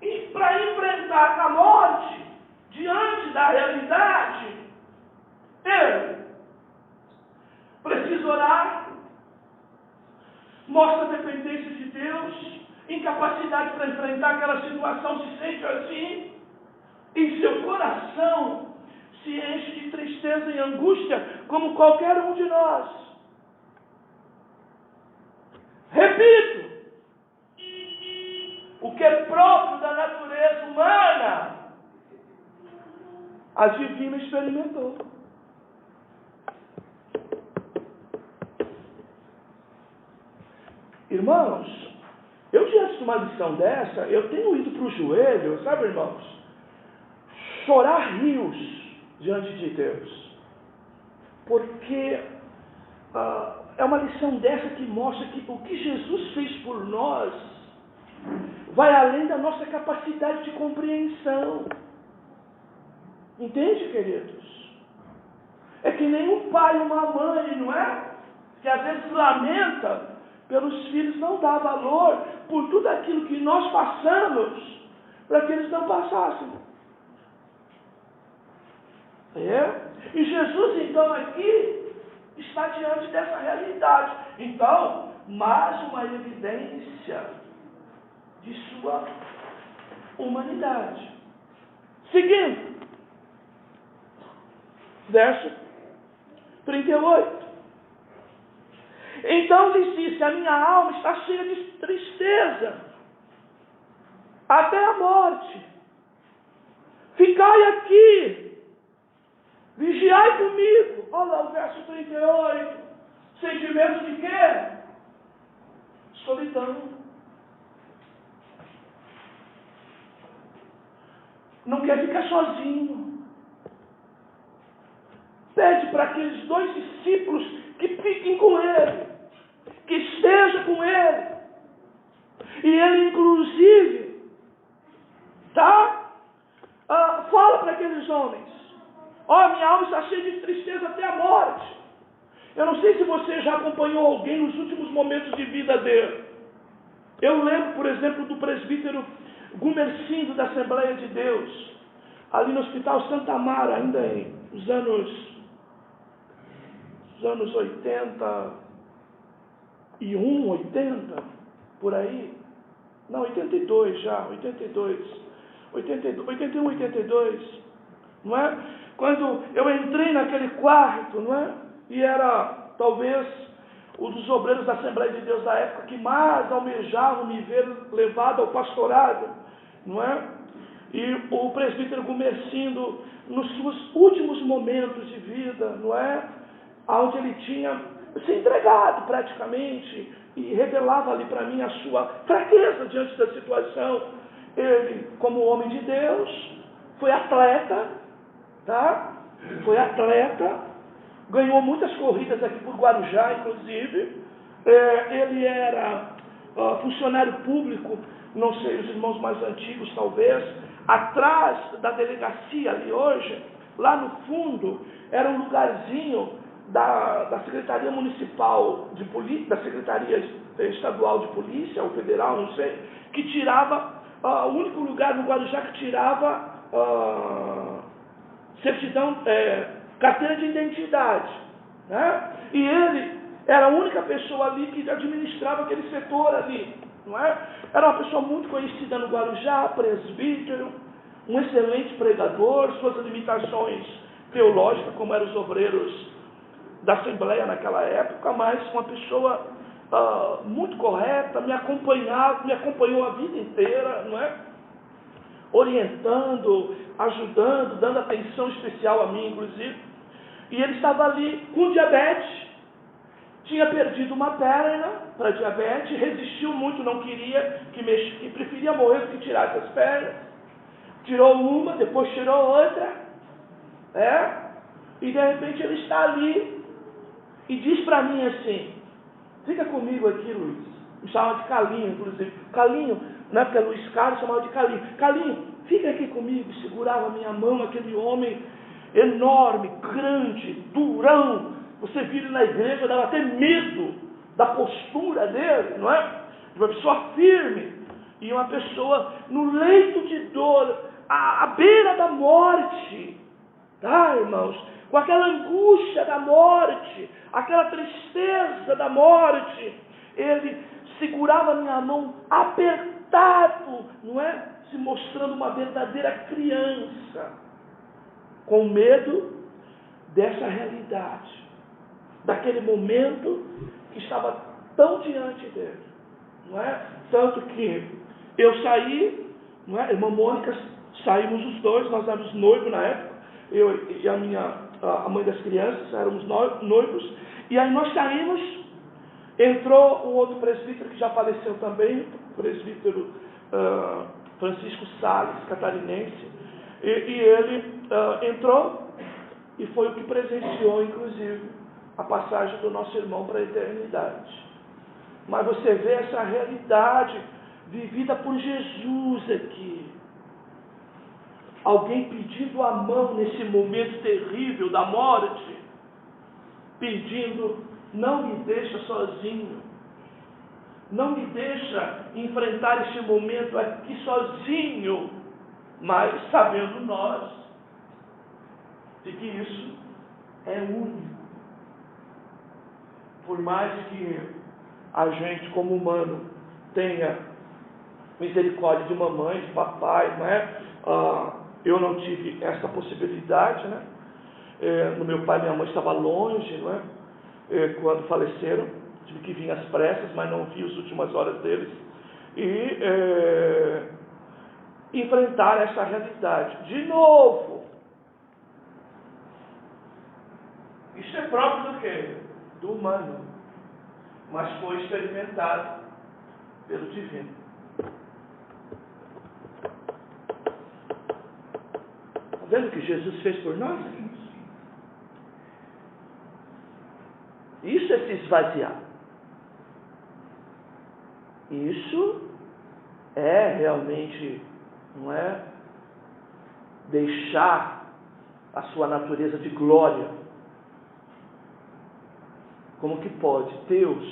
E para enfrentar a morte, diante da realidade, ele precisa orar, mostra a dependência de Deus, incapacidade para enfrentar aquela situação, se sente assim, em seu coração se enche de tristeza e angústia, como qualquer um de nós. Repito, o que é próprio da natureza humana, a divina experimentou. Irmãos, eu diante de uma lição dessa, eu tenho ido para o joelho, sabe, irmãos? Chorar rios diante de Deus. Porque é uma lição dessa que mostra que o que Jesus fez por nós vai além da nossa capacidade de compreensão. Entende, queridos? É que nem um pai e uma mãe, não é? Que às vezes lamenta pelos filhos, não dá valor por tudo aquilo que nós passamos para que eles não passassem. E Jesus, então, aqui está diante dessa realidade. Então, mais uma evidência de sua humanidade. Seguindo, verso 38. Então lhes disse: a minha alma está cheia de tristeza, até a morte. Ficai aqui, vigiai comigo. Olha lá o verso 38. Sentimento de quê? Solidão. Não quer ficar sozinho. Pede para aqueles 2 discípulos que fiquem com ele, que estejam com ele. E ele, inclusive, fala para aqueles homens: minha alma está cheia de tristeza até a morte. Eu não sei se você já acompanhou alguém nos últimos momentos de vida dele. Eu lembro, por exemplo, do presbítero Gumercindo da Assembleia de Deus, ali no Hospital Santa Amaro, ainda nos anos 81, 80. por aí, não, 82 já, 81, 82, não é? Quando eu entrei naquele quarto, não é? E era talvez um dos obreiros da Assembleia de Deus da época que mais almejavam me ver levado ao pastorado, não é? E o presbítero Gumercindo, nos seus últimos momentos de vida, não é? Onde ele tinha se entregado praticamente e revelava ali para mim a sua fraqueza diante da situação. Ele, como homem de Deus, foi atleta, tá? Foi atleta, ganhou muitas corridas aqui por Guarujá, inclusive. Ele era funcionário público, não sei, os irmãos mais antigos talvez, atrás da delegacia ali hoje, lá no fundo, era um lugarzinho da Secretaria Municipal de Polícia, da Secretaria Estadual de Polícia, ou Federal, não sei, que tirava, o único lugar no Guarujá que tirava certidão, carteira de identidade, né? E ele era a única pessoa ali que administrava aquele setor ali, não é? Era uma pessoa muito conhecida no Guarujá, presbítero, um excelente pregador, suas limitações teológicas, como eram os obreiros da Assembleia naquela época, mas uma pessoa muito correta, me acompanhou a vida inteira, não é? Orientando, ajudando, dando atenção especial a mim, inclusive. E ele estava ali com diabetes, tinha perdido uma perna para diabetes, resistiu muito, não queria, que preferia morrer do que tirar essas pernas. Tirou uma, depois tirou outra, e de repente ele está ali e diz para mim assim: fica comigo aqui, Luiz. Me chamava de Calinho, inclusive. Calinho, na época Luiz Carlos chamava de Calinho. Calinho, fica aqui comigo. Segurava a minha mão, aquele homem enorme, grande, durão. Você vira ele na igreja, dava até medo da postura dele, não é? Uma pessoa firme. E uma pessoa no leito de dor, à beira da morte. Tá, irmãos? Com aquela angústia da morte, aquela tristeza da morte, ele segurava minha mão apertado, não é? Se mostrando uma verdadeira criança, com medo dessa realidade, daquele momento que estava tão diante dele, não é? Tanto que eu saí, não é? Irmã Mônica, saímos os dois, nós éramos noivos na época, eu e a mãe das crianças, éramos noivos, e aí nós saímos, entrou um outro presbítero que já faleceu também, o presbítero Francisco Salles, catarinense, e ele entrou e foi o que presenciou, inclusive, a passagem do nosso irmão para a eternidade. Mas você vê essa realidade vivida por Jesus aqui. Alguém pedindo a mão nesse momento terrível da morte, pedindo: não me deixa sozinho, não me deixa enfrentar este momento aqui sozinho, mas sabendo nós de que isso é único. Por mais que a gente, como humano, tenha misericórdia de mamãe, de papai, não é? Eu não tive essa possibilidade, né? No meu pai e minha mãe estava longe, não é? Quando faleceram, tive que vir às pressas, mas não vi as últimas horas deles. E enfrentar essa realidade. De novo, isso é próprio do quê? Do humano, mas foi experimentado pelo divino. Está vendo o que Jesus fez por nós? Isso é se esvaziar. Isso é realmente, não é? Deixar a sua natureza de glória. Como que pode Deus,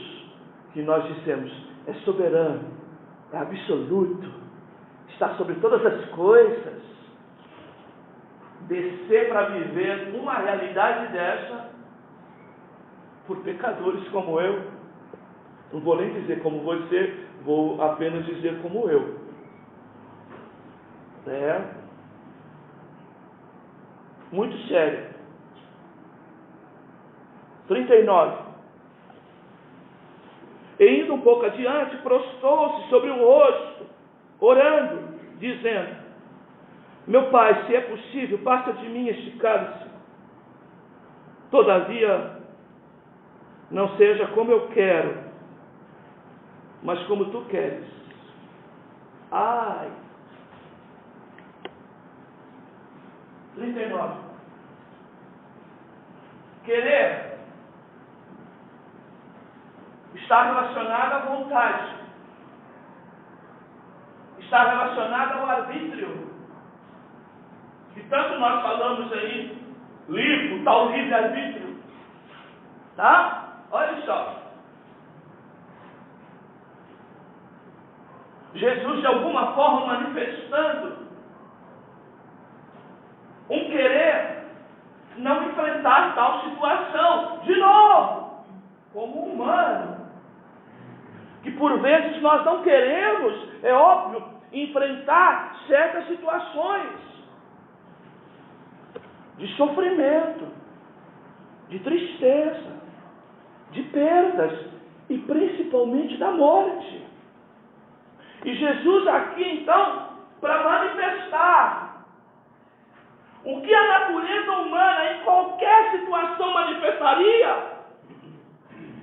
que nós dissemos, é soberano, é absoluto, está sobre todas as coisas, descer para viver uma realidade dessa por pecadores como eu, não vou nem dizer como você, Vou apenas dizer como eu. Muito sério. 39. E indo um pouco adiante, prostrou-se sobre o rosto, orando, dizendo: meu Pai, se é possível, passa de mim este cálice. Todavia, não seja como eu quero, mas como tu queres. Ai. 39. Querer está relacionado à vontade, está relacionado ao arbítrio. E tanto nós falamos aí, livre, tal livre-arbítrio. Tá? Olha só. Jesus, de alguma forma, manifestando um querer não enfrentar tal situação. De novo, como humano, que por vezes nós não queremos, é óbvio, enfrentar certas situações de sofrimento, de tristeza, de perdas e principalmente da morte. E Jesus aqui então, para manifestar o que a natureza humana em qualquer situação manifestaria,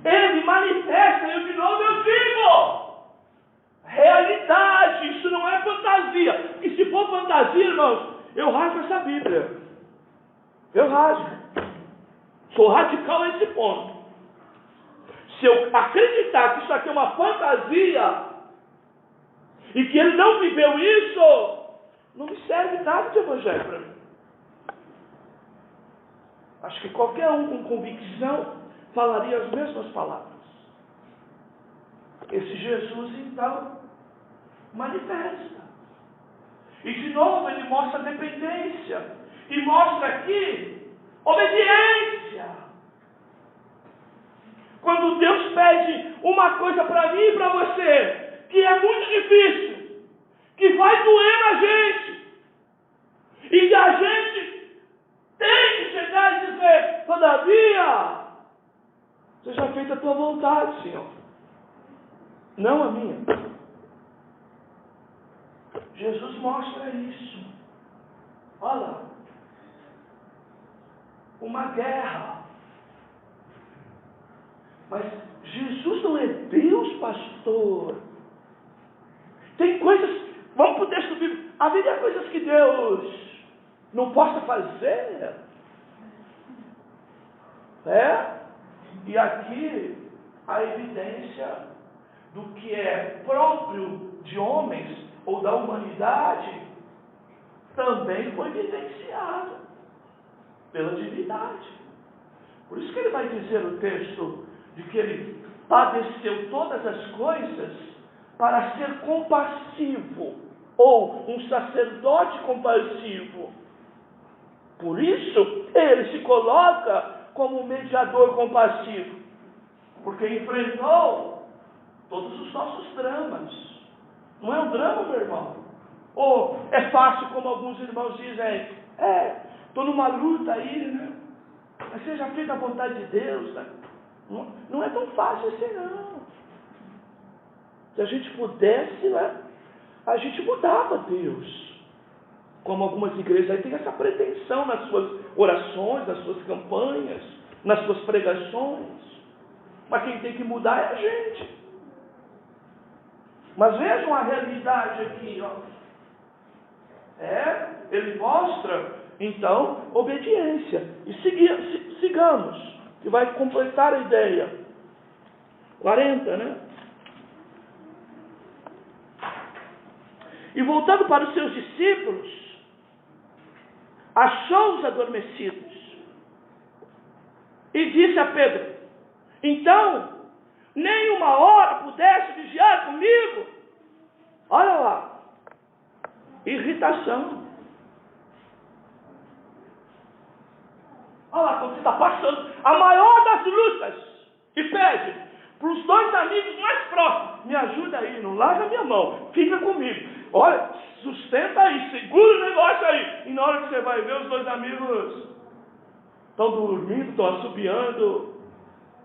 ele manifesta, e de novo eu digo, realidade. Isso não é fantasia. E se for fantasia, irmãos, eu rasgo essa Bíblia. Eu rasgo. Sou radical a esse ponto. Se eu acreditar que isso aqui é uma fantasia e que ele não viveu isso, não me serve nada de evangelho para mim. Acho que qualquer um com convicção falaria as mesmas palavras. Esse Jesus, então, manifesta. E de novo ele mostra dependência. E mostra aqui obediência. Quando Deus pede uma coisa para mim e para você, que é muito difícil, que vai doer na gente, e que a gente tem que chegar e dizer: todavia, seja feita a tua vontade, Senhor, não a minha. Jesus mostra isso. Olha, uma guerra. Mas Jesus não é Deus, pastor. Tem coisas, vamos para o texto bíblico, haveria coisas que Deus não possa fazer. E aqui a evidência do que é próprio de homens ou da humanidade também foi evidenciado pela divindade. Por isso que ele vai dizer no texto de que ele padeceu todas as coisas para ser compassivo, ou um sacerdote compassivo. Por isso ele se coloca como um mediador compassivo, porque enfrentou todos os nossos dramas. Não é um drama, meu irmão? Ou é fácil, como alguns irmãos dizem, estou numa luta aí, né? Mas seja feita a vontade de Deus, né? Não é tão fácil assim, não. Se a gente pudesse, né? A gente mudava Deus. Como algumas igrejas aí têm essa pretensão nas suas orações, nas suas campanhas, nas suas pregações. Mas quem tem que mudar é a gente. Mas vejam a realidade aqui, ó. Ele mostra, então, obediência. E sigamos, que vai completar a ideia. 40, né? E voltando para os seus discípulos, achou-os adormecidos. E disse a Pedro: então, nem uma hora pudesse vigiar comigo? Olha lá. Irritação. Olha lá, quando você está passando a maior das lutas, e pede: para os 2 amigos mais próximos: me ajuda aí, não larga a minha mão, fica comigo. Olha, sustenta aí, segura o negócio aí. E na hora que você vai ver, os 2 amigos estão dormindo, estão assobiando,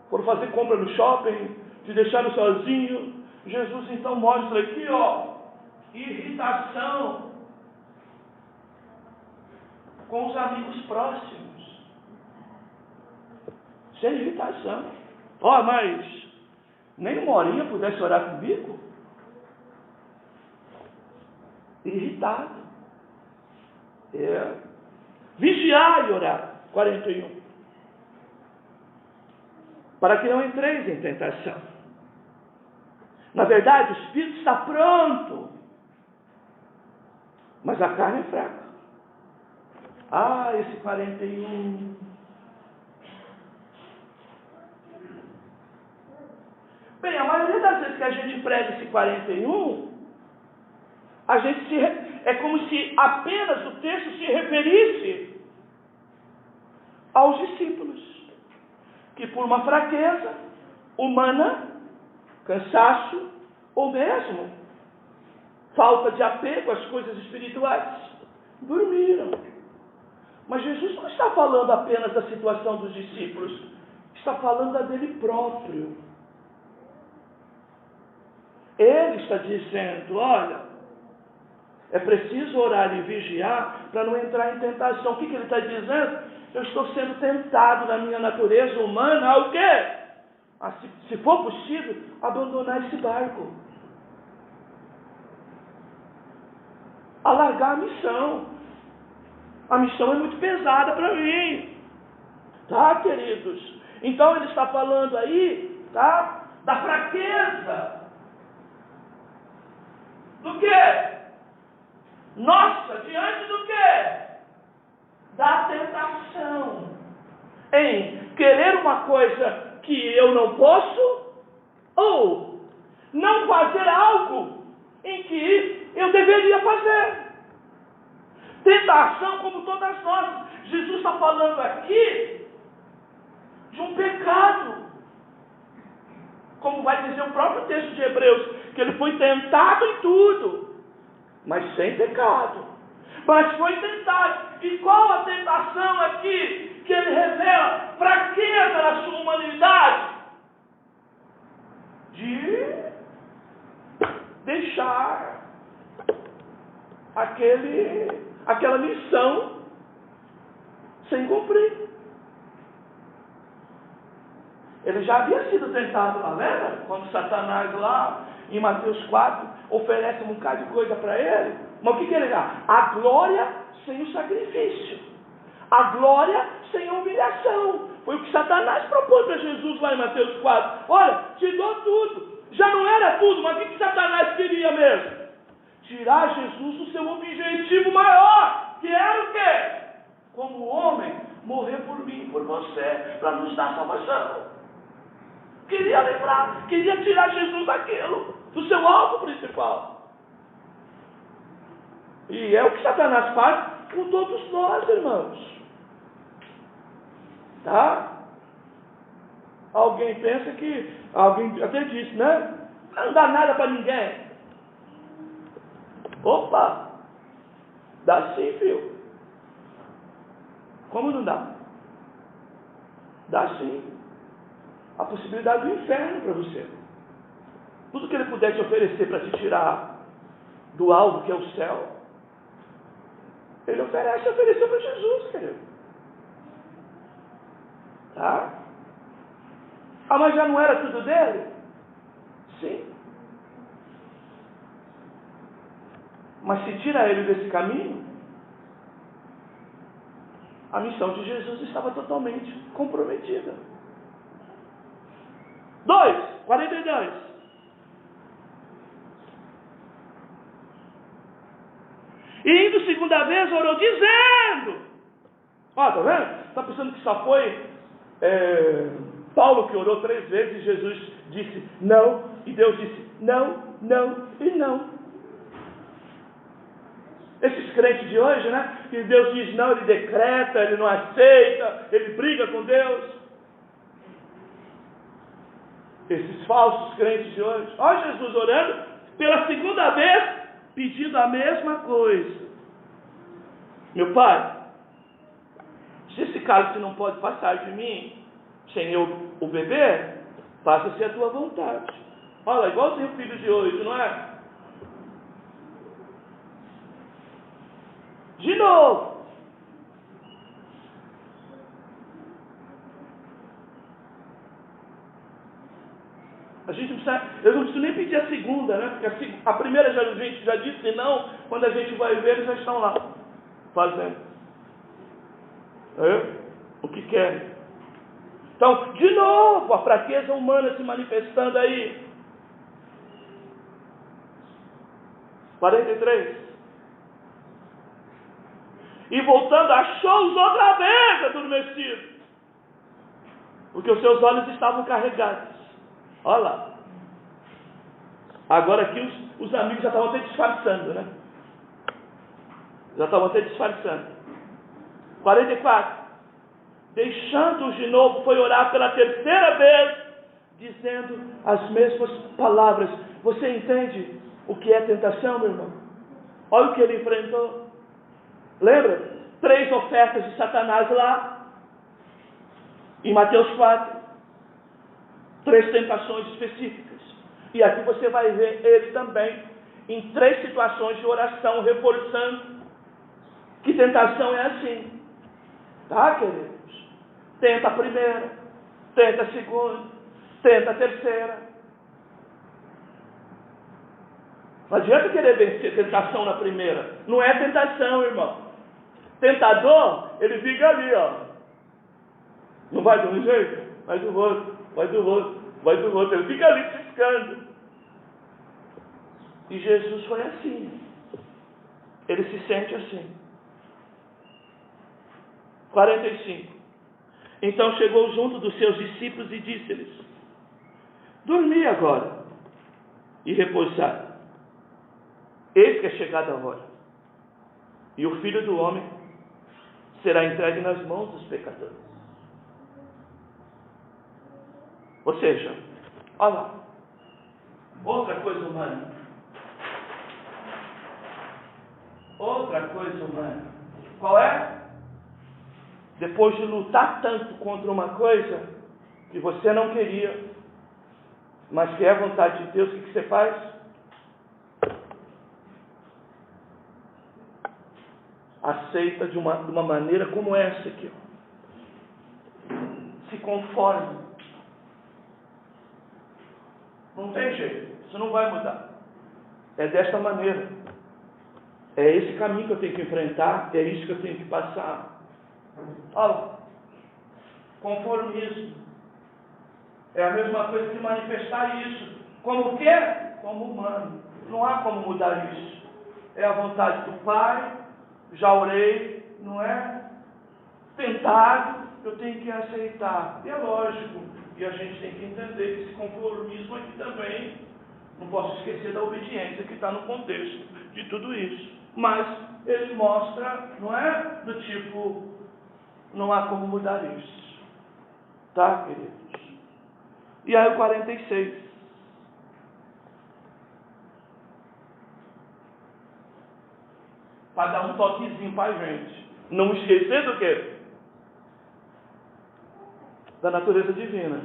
foram fazer compra no shopping, te deixaram sozinho. Jesus então mostra aqui, irritação com os amigos próximos. Sem irritação. Mas nem uma horinha pudesse orar comigo? Irritado. Vigiar e orar. 41. Para que não entreis em tentação. Na verdade, o espírito está pronto, mas a carne é fraca. Esse 41. Bem, a maioria das vezes que a gente prega esse 41, é como se apenas o texto se referisse aos discípulos, que por uma fraqueza humana, cansaço ou mesmo falta de apego às coisas espirituais, dormiram. Mas Jesus não está falando apenas da situação dos discípulos, está falando da dele próprio. Ele está dizendo: olha, é preciso orar e vigiar para não entrar em tentação. O que ele está dizendo? Eu estou sendo tentado na minha natureza humana ao quê? Se for possível, abandonar esse barco. A largar a missão. A missão é muito pesada para mim. Tá, queridos? Então ele está falando aí, tá? Da fraqueza. Do quê? Nossa, diante do quê? Da tentação. Em querer uma coisa que eu não posso, ou não fazer algo em que eu deveria fazer. Tentação como todas nós. Jesus está falando aqui de um pecado. Como vai dizer o próprio texto de Hebreus, que ele foi tentado em tudo, mas sem pecado. Mas foi tentado. E qual a tentação aqui que ele revela? Fraqueza na sua humanidade. De deixar aquela missão sem cumprir. Ele já havia sido tentado lá, lembra? Quando Satanás lá, em Mateus 4, oferece um bocado de coisa para ele. Mas o que ele dá? A glória sem o sacrifício. A glória sem a humilhação. Foi o que Satanás propôs para Jesus lá em Mateus 4. Olha, te dou tudo. Já não era tudo, mas o que Satanás queria mesmo? Tirar Jesus do seu objetivo maior, que era o quê? Como homem, morrer por mim e por você, para nos dar salvação. Queria lembrar, queria tirar Jesus daquilo, do seu alvo principal. E é o que Satanás faz com todos nós, irmãos. Tá? Alguém pensa que, alguém até disse, né? Não dá nada para ninguém. Opa! Dá sim, filho. Como não dá? Dá sim. A possibilidade do inferno para você. Tudo que ele puder te oferecer para te tirar do alvo que é o céu, ele ofereceu para Jesus, querido. Tá? Mas já não era tudo dele? Sim. Mas se tira ele desse caminho, a missão de Jesus estava totalmente comprometida. 42. E indo segunda vez, orou dizendo. Ó, tá vendo? Está pensando que só foi Paulo que orou 3 vezes e Jesus disse não, e Deus disse não, não e não. Esses crentes de hoje, né? Que Deus diz não, ele decreta, ele não aceita, ele briga com Deus. Esses falsos crentes de hoje. Olha Jesus orando pela segunda vez, pedindo a mesma coisa. Meu Pai, se esse cálice não pode passar de mim, sem eu o beber, faça-se a tua vontade. Olha, igualzinho o filho de hoje, não é? De novo. Eu não preciso nem pedir a segunda, né? Porque a primeira a gente já disse não, quando a gente vai ver, eles já estão lá, fazendo o que querem. Então, de novo, a fraqueza humana se manifestando aí. 43. E voltando, achou-os outra vez adormecidos, porque os seus olhos estavam carregados. Olha lá. Agora aqui os amigos já estavam até disfarçando, né? Já estavam até disfarçando. 44. Deixando-os de novo, foi orar pela terceira vez, dizendo as mesmas palavras. Você entende o que é tentação, meu irmão? Olha o que ele enfrentou. Lembra? 3 ofertas de Satanás lá, em Mateus 4. 3 tentações específicas. E aqui você vai ver ele também em 3 situações de oração, reforçando que tentação é assim. Tá, queridos? Tenta a primeira, tenta a segunda, tenta a terceira. Não adianta querer vencer tentação na primeira. Não é tentação, irmão. Tentador, ele fica ali, ó. Não vai de um jeito? Vai do outro, vai do outro, vai do outro. Ele fica ali ciscando. E Jesus foi assim. Ele se sente assim. 45. Então chegou junto dos seus discípulos e disse-lhes: dormi agora e repousai. Eis que é chegada a hora, e o Filho do Homem será entregue nas mãos dos pecadores. Ou seja, olha lá, outra coisa humana. Outra coisa humana. Qual é? Depois de lutar tanto contra uma coisa que você não queria, mas que é a vontade de Deus, o que você faz? Aceita de uma maneira como essa aqui. Se conforme. Não tem jeito. Isso não vai mudar. É desta maneira. É esse caminho que eu tenho que enfrentar. É isso que eu tenho que passar. Olha, conformismo. É a mesma coisa que manifestar isso. Como o quê? Como humano. Não há como mudar isso. É a vontade do Pai. Já orei, não é? Tentado, eu tenho que aceitar. E é lógico. E a gente tem que entender que esse conformismo aqui também, não posso esquecer da obediência que está no contexto de tudo isso. Mas ele mostra, não é? Do tipo, não há como mudar isso. Tá, queridos? E aí o 46. Para dar um toquezinho para a gente. Não esquecer do quê? Da natureza divina.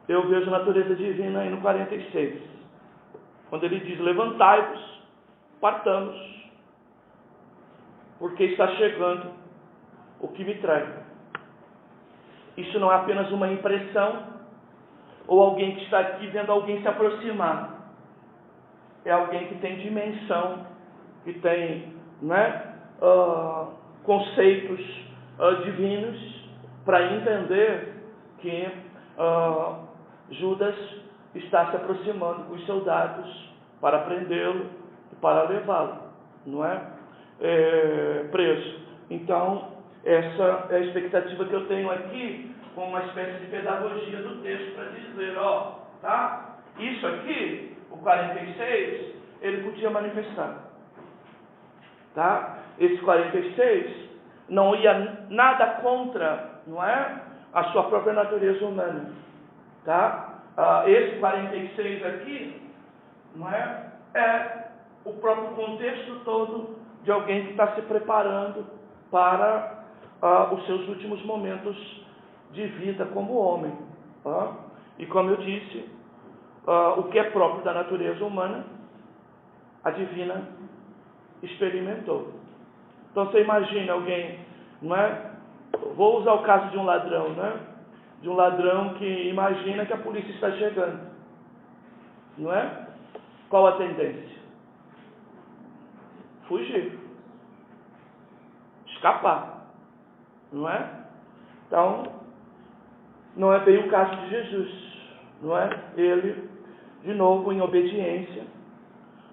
Eu vejo a natureza divina aí no 46. Quando ele diz, levantai-vos, partamos, porque está chegando o que me trai. Isso não é apenas uma impressão, ou alguém que está aqui vendo alguém se aproximar. É alguém que tem dimensão, que tem, né, conceitos divinos, para entender que Judas está se aproximando com os soldados para prendê-lo e para levá-lo, não é? Preso. Então, essa é a expectativa que eu tenho aqui, com uma espécie de pedagogia do texto, para dizer, ó, tá? Isso aqui, o 46, ele podia manifestar. Tá? Esse 46 não ia nada contra, não é? A sua própria natureza humana. Tá? Esse 46 aqui, não é o próprio contexto todo de alguém que está se preparando para os seus últimos momentos de vida como homem. Tá? E como eu disse, o que é próprio da natureza humana, a divina experimentou. Então você imagina alguém, não é? Vou usar o caso de um ladrão, né? De um ladrão que imagina que a polícia está chegando. Não é? Qual a tendência? Fugir. Escapar. Não é? Então, não é bem o caso de Jesus. Não é? Ele, de novo, em obediência,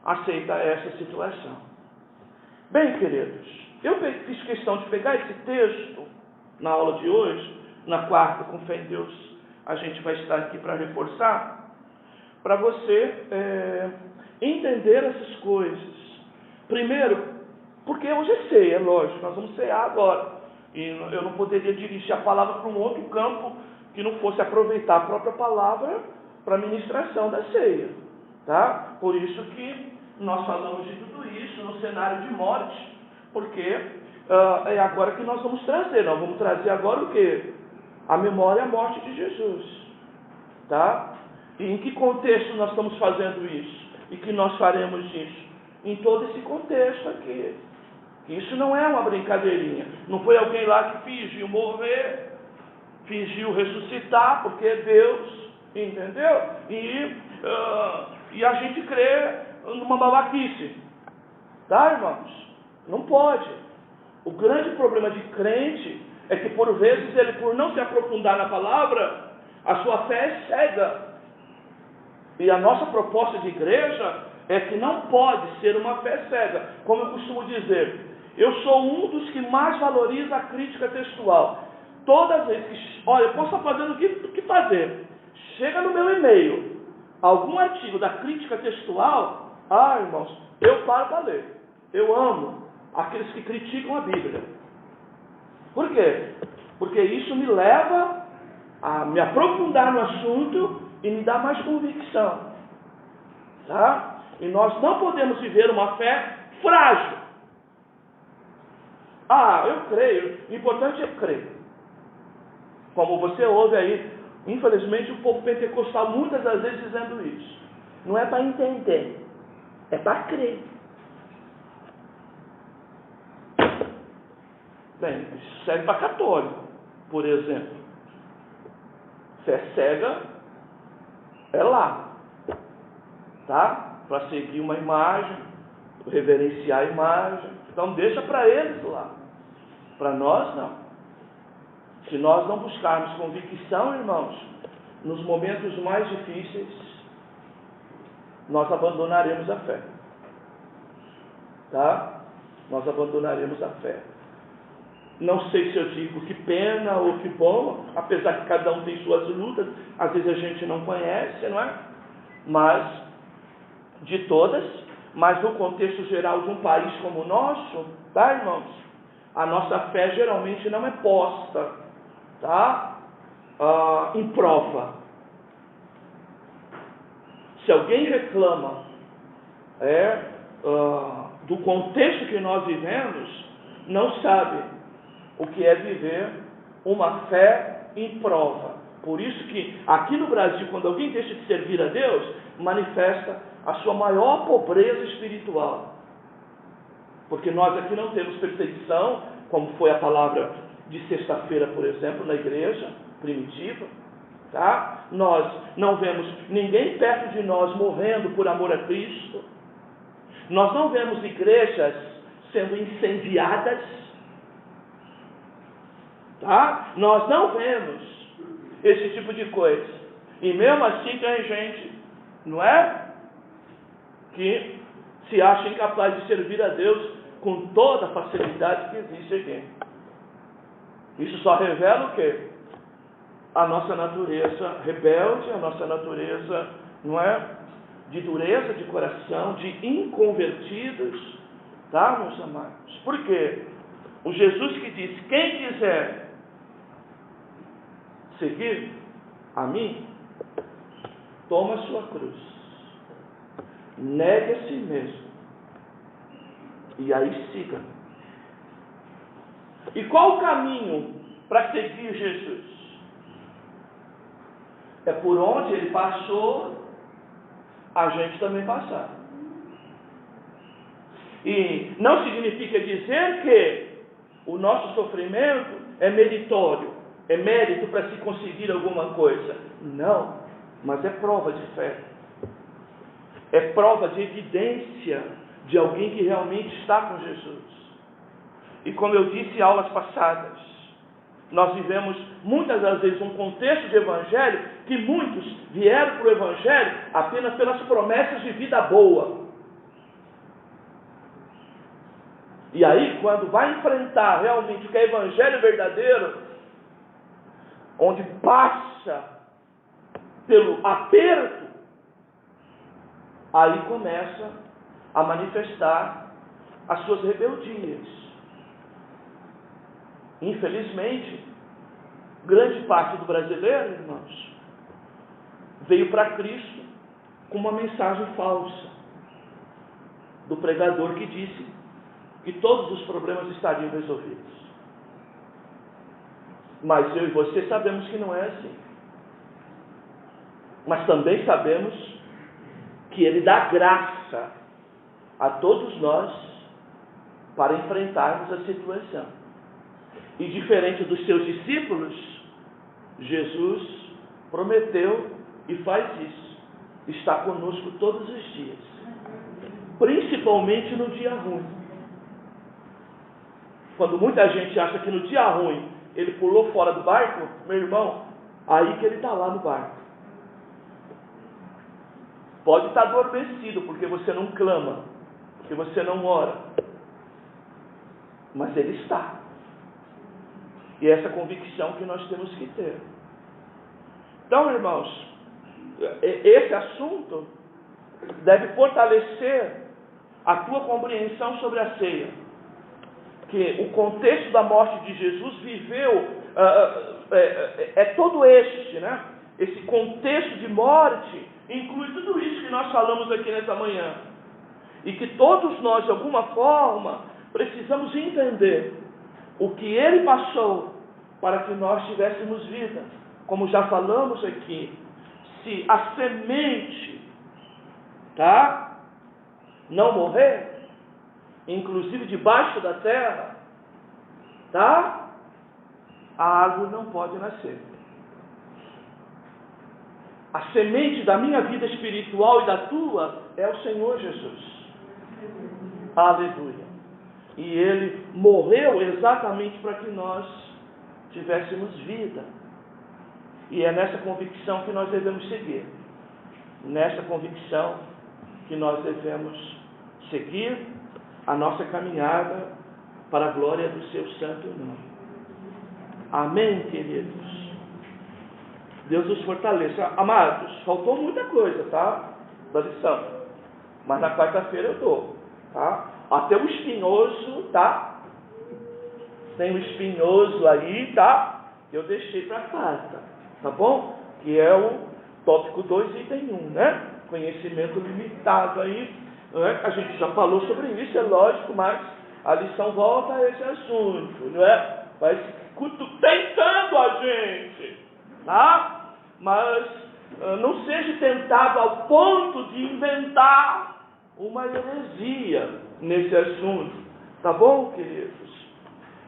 aceita essa situação. Bem, queridos, eu fiz questão de pegar esse texto na aula de hoje, na quarta, com fé em Deus, a gente vai estar aqui para reforçar, para você entender essas coisas. Primeiro, porque hoje é ceia, é lógico, nós vamos cear agora. E eu não poderia dirigir a palavra para um outro campo que não fosse aproveitar a própria palavra para a ministração da ceia. Tá? Por isso que nós falamos de tudo isso no cenário de morte, porque é agora que nós vamos trazer. Nós vamos trazer agora o quê? A memória e a morte de Jesus. Tá? E em que contexto nós estamos fazendo isso? E que nós faremos isso? Em todo esse contexto aqui. Isso não é uma brincadeirinha. Não foi alguém lá que fingiu morrer, fingiu ressuscitar, porque é Deus, entendeu? E a gente crê numa babaquice. Tá, irmãos? Não pode. O grande problema de crente é que, por vezes, ele, por não se aprofundar na palavra, a sua fé é cega. E a nossa proposta de igreja é que não pode ser uma fé cega. Como eu costumo dizer, eu sou um dos que mais valoriza a crítica textual. Todas as vezes que, olha, eu posso estar fazendo o que fazer. Chega no meu e-mail algum artigo da crítica textual, irmãos, eu paro para ler. Eu amo aqueles que criticam a Bíblia. Por quê? Porque isso me leva a me aprofundar no assunto e me dá mais convicção. Tá? E nós não podemos viver uma fé frágil. Eu creio. O importante é crer. Como você ouve aí, infelizmente, o povo pentecostal muitas das vezes dizendo isso. Não é para entender, é para crer. Bem, isso serve para católico, por exemplo. Fé cega é lá, tá? Para seguir uma imagem, reverenciar a imagem. Então deixa para eles lá. Para nós não. Se nós não buscarmos convicção, irmãos, nos momentos mais difíceis, nós abandonaremos a fé. Tá? Nós abandonaremos a fé. Não sei se eu digo que pena ou que bom, apesar que cada um tem suas lutas, às vezes a gente não conhece, não é? Mas, de todas, mas no contexto geral de um país como o nosso, tá, irmãos? A nossa fé geralmente não é posta, tá? Em prova. Se alguém reclama do contexto que nós vivemos, não sabe o que é viver uma fé em prova. Por isso que aqui no Brasil, quando alguém deixa de servir a Deus, manifesta a sua maior pobreza espiritual. Porque nós aqui não temos perseguição, como foi a palavra de sexta-feira, por exemplo, na igreja primitiva. Tá? Nós não vemos ninguém perto de nós morrendo por amor a Cristo. Nós não vemos igrejas sendo incendiadas. Tá? Nós não vemos esse tipo de coisa. E mesmo assim tem gente, não é? Que se acha incapaz de servir a Deus com toda a facilidade que existe aqui. Isso só revela o quê? A nossa natureza rebelde, a nossa natureza, não é? De dureza de coração, de inconvertidos, tá, meus amados? Por quê? O Jesus que disse, quem quiser seguir a mim, toma a sua cruz, negue a si mesmo, e aí siga. E qual o caminho para seguir Jesus? É por onde ele passou, a gente também passar. E não significa dizer que o nosso sofrimento é meritório, é mérito para se conseguir alguma coisa. Não, mas é prova de fé. É prova de evidência de alguém que realmente está com Jesus. E como eu disse em aulas passadas, nós vivemos muitas das vezes um contexto de evangelho que muitos vieram para o evangelho apenas pelas promessas de vida boa. E aí, quando vai enfrentar realmente o que é evangelho verdadeiro, onde passa pelo aperto, aí começa a manifestar as suas rebeldias. Infelizmente, grande parte do brasileiro, irmãos, veio para Cristo com uma mensagem falsa do pregador que disse que todos os problemas estariam resolvidos. Mas eu e você sabemos que não é assim. Mas também sabemos que Ele dá graça a todos nós para enfrentarmos a situação. E diferente dos seus discípulos, Jesus prometeu e faz isso. Está conosco todos os dias. Principalmente no dia ruim. Quando muita gente acha que no dia ruim ele pulou fora do barco, meu irmão, aí que ele está lá no barco. Pode estar adormecido porque você não clama, porque você não ora. Mas ele está. E essa convicção que nós temos que ter. Então, irmãos, esse assunto deve fortalecer a tua compreensão sobre a ceia. Que o contexto da morte de Jesus viveu, é todo este, né? Esse contexto de morte inclui tudo isso que nós falamos aqui nessa manhã. E que todos nós, de alguma forma, precisamos entender o que ele passou para que nós tivéssemos vida. Como já falamos aqui, se a semente, não morrer, inclusive debaixo da terra, a árvore não pode nascer. A semente da minha vida espiritual e da tua é o Senhor Jesus. Aleluia. E Ele morreu exatamente para que nós tivéssemos vida. E é nessa convicção que nós devemos seguir. Nessa convicção que nós devemos seguir a nossa caminhada para a glória do seu santo nome. Amém, queridos? Deus os fortaleça. Amados, faltou muita coisa, da lição. Mas na quarta-feira eu dou, Até o espinhoso, Tem um espinhoso aí, que eu deixei para quarta, tá bom? Que é o tópico 2, item 1, né? Conhecimento limitado aí, não é? A gente já falou sobre isso, é lógico, mas a lição volta a esse assunto, não é? Vai tentando a gente, Mas não seja tentado ao ponto de inventar uma heresia nesse assunto, tá bom, queridos?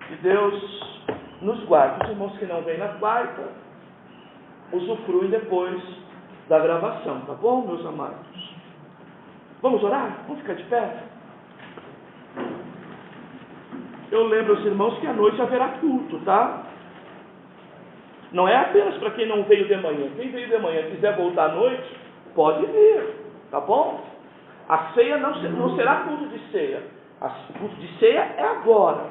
Que Deus nos guarde. Os irmãos que não vêm na quarta, usufruem depois da gravação, tá bom, meus amados? Vamos orar? Vamos ficar de pé? Eu lembro aos irmãos que à noite haverá culto, Não é apenas para quem não veio de manhã. Quem veio de manhã e quiser voltar à noite, pode vir, tá bom? A ceia não será culto de ceia. O culto de ceia é agora.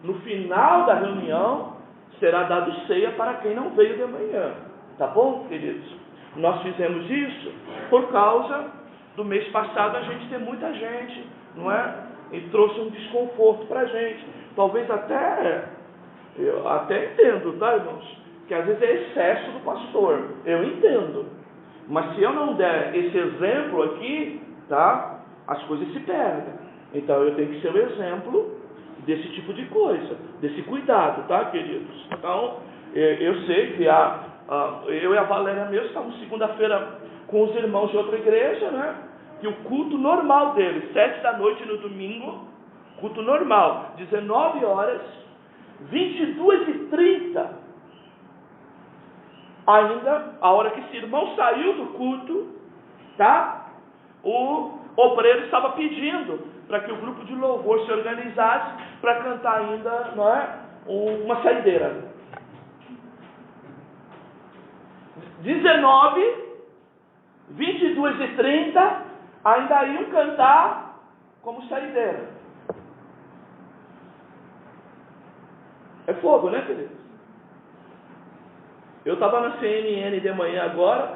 No final da reunião, será dado ceia para quem não veio de manhã. Tá bom, queridos? Nós fizemos isso por causa do mês passado a gente ter muita gente, não é? E trouxe um desconforto para a gente. Talvez eu até entendo, irmãos? Que às vezes é excesso do pastor. Eu entendo. Mas se eu não der esse exemplo aqui, tá? As coisas se perdem. Então eu tenho que ser o exemplo desse tipo de coisa, desse cuidado, tá, queridos? Então, eu sei que eu e a Valéria mesmo estamos segunda-feira com os irmãos de outra igreja, né? Que o culto normal deles, 7 da noite no domingo, culto normal, 19 horas, 22h30, ainda, a hora que esse irmão saiu do culto, tá? O obreiro estava pedindo para que o grupo de louvor se organizasse para cantar ainda, não é? Uma saideira. 19, 22h30, ainda iam cantar como saideira. É fogo, né, queridos? Eu estava na CNN de manhã agora,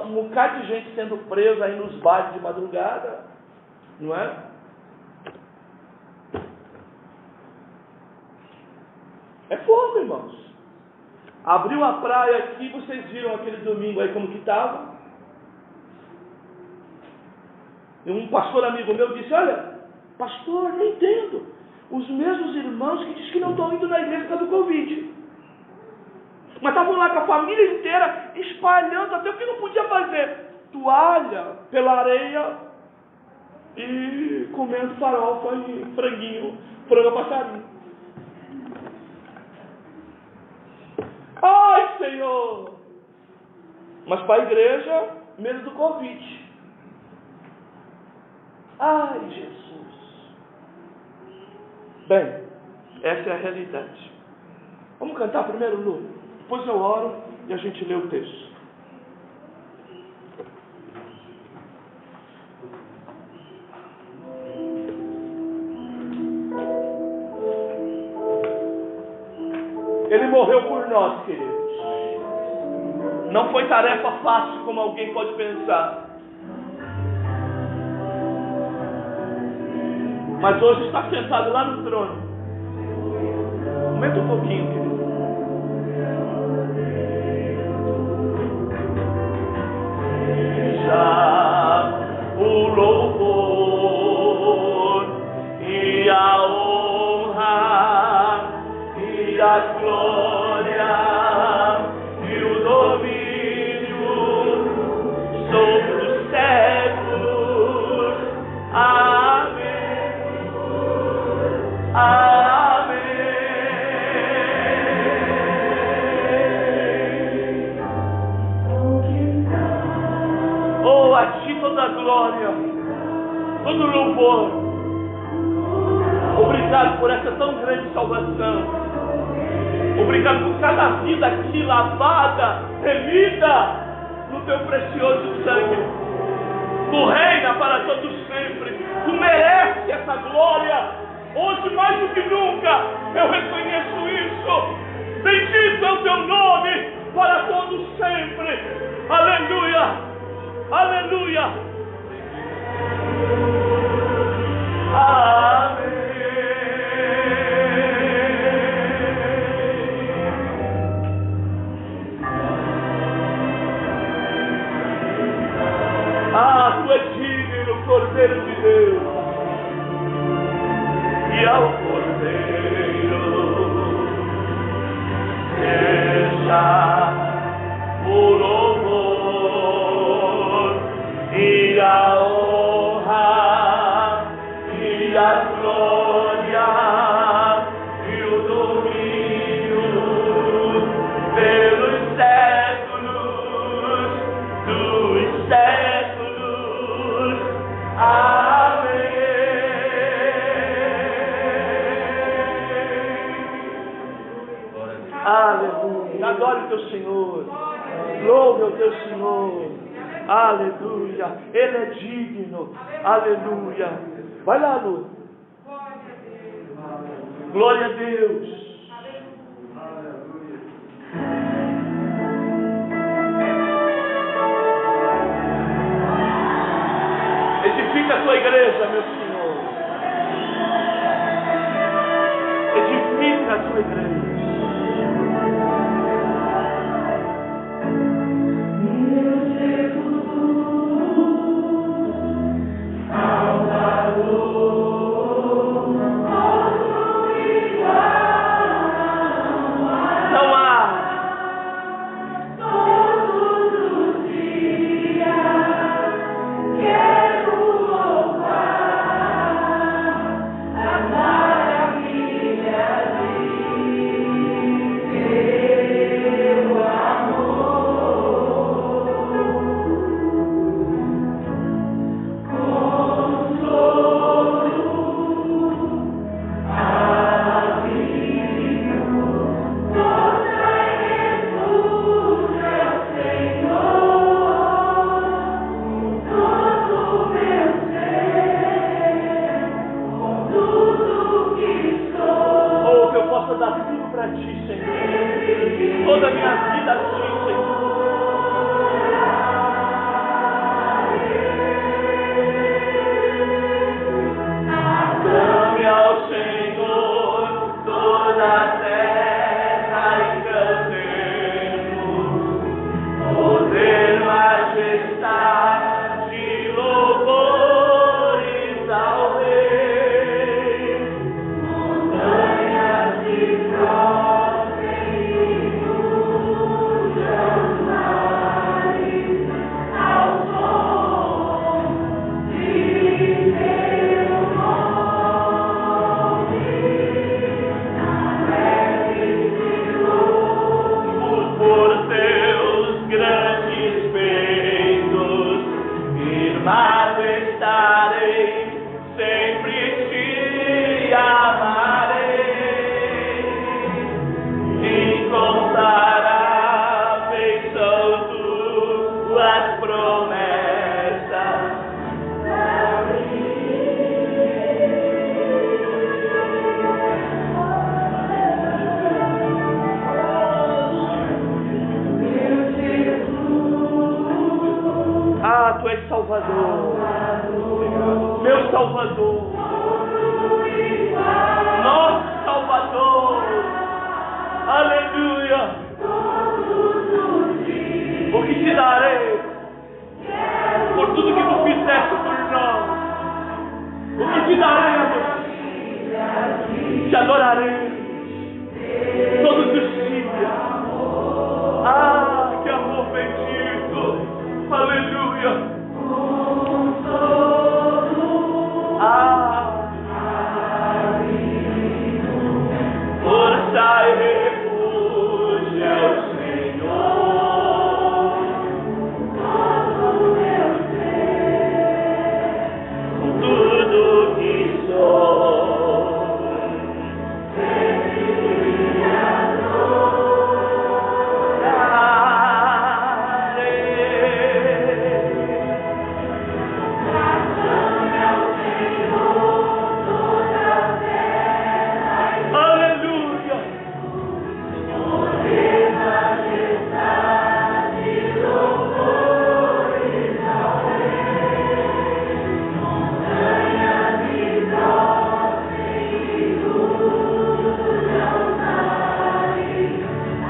um bocado de gente sendo presa aí nos bares de madrugada, não é? É fogo, irmãos. Abriu a praia aqui, vocês viram aquele domingo aí como que estava? E um pastor amigo meu disse, olha, pastor, não entendo. Os mesmos irmãos que dizem que não estão indo na igreja por causa do Covid. Mas estavam lá com a família inteira, espalhando até o que não podia fazer. Toalha pela areia e comendo farofa e franguinho, frango a passarinho. Ai, Senhor! Mas para a igreja, medo do Covid. Ai, Jesus! Bem, essa é a realidade. Vamos cantar primeiro, Lu? Depois eu oro e a gente lê o texto. Ele morreu por nós, queridos. Não foi tarefa fácil como alguém pode pensar. Mas hoje está sentado lá no trono. Aumenta um pouquinho, querido. O louvor e a honra e a glória e o domínio sobre os séculos. Amém. Amém. Oh, a ti toda a glória, todo o louvor. Obrigado por essa tão grande salvação. Obrigado por cada vida aqui lavada, remida no teu precioso sangue. Tu reina para todos sempre. Tu mereces essa glória. Hoje mais do que nunca eu reconheço isso. Bendito é o teu nome para todos sempre. Aleluia. Aleluia! Amém! Ah, tu és digno, Cordeiro de Deus, e ao Cordeiro seja o louvor e a honra e a glória e o domínio pelos séculos dos séculos. Amém. Aleluia. Adore o teu Senhor. Louve o teu Senhor. Aleluia. Ele é digno. Aleluia. Vai lá, Lu. Glória a Deus. Edifica a tua igreja, meu Senhor. Edifica a tua igreja. Meu Deus. estarei, sempre te amarei. Incomparáveis são tuas promessas. Ah, tu és Salvador, meu Salvador, nosso Salvador, aleluia. O que te darei por tudo que tu fizeste por nós? O que te daremos? Te adorarei todos os dias. Ah, que amor bendito, aleluia. Ah, força e refúgio é o Senhor, com tudo que sou,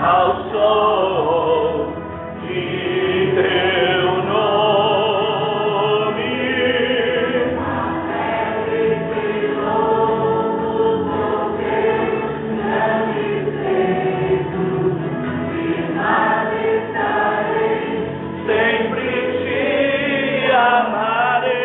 ao som de teu nome, sempre te amarei.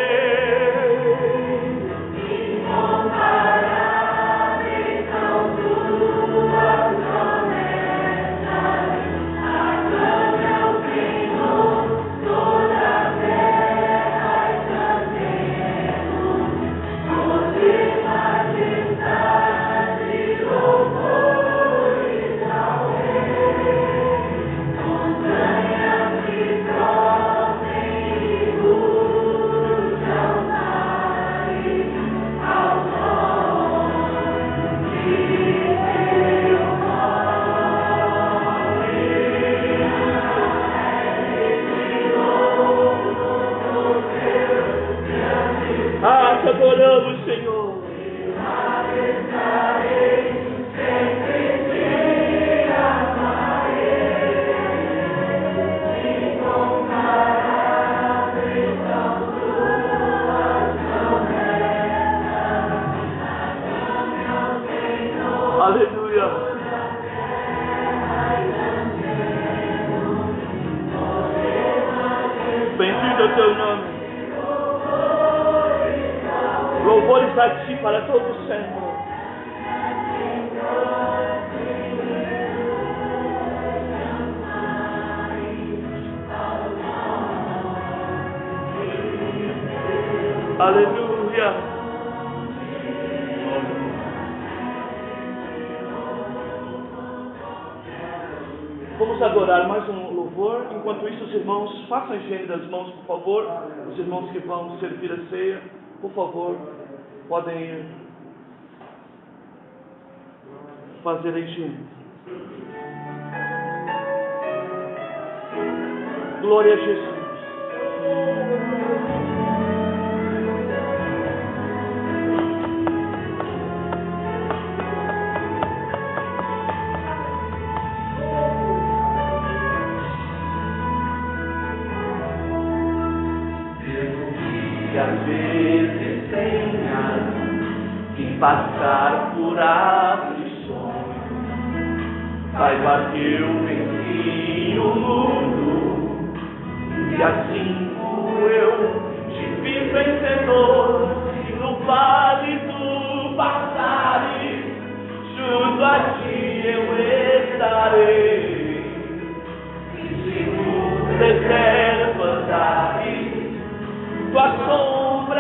Ah, te adoramos, Senhor. Aleluia. Bendito é o teu nome. Louvores a ti para todo sempre. Aleluia. Vamos adorar mais um louvor. Enquanto isso, os irmãos, façam a higiene das mãos, por favor. Os irmãos que vão servir a ceia, por favor, podem ir fazer a higiene. Glória a Jesus. Que às vezes tenha que passar por aflições, saiba que eu venci o mundo, e assim como eu te fiz vencedor, e no vale do passares, junto a ti eu estarei, e se no deserto andares, tua sombra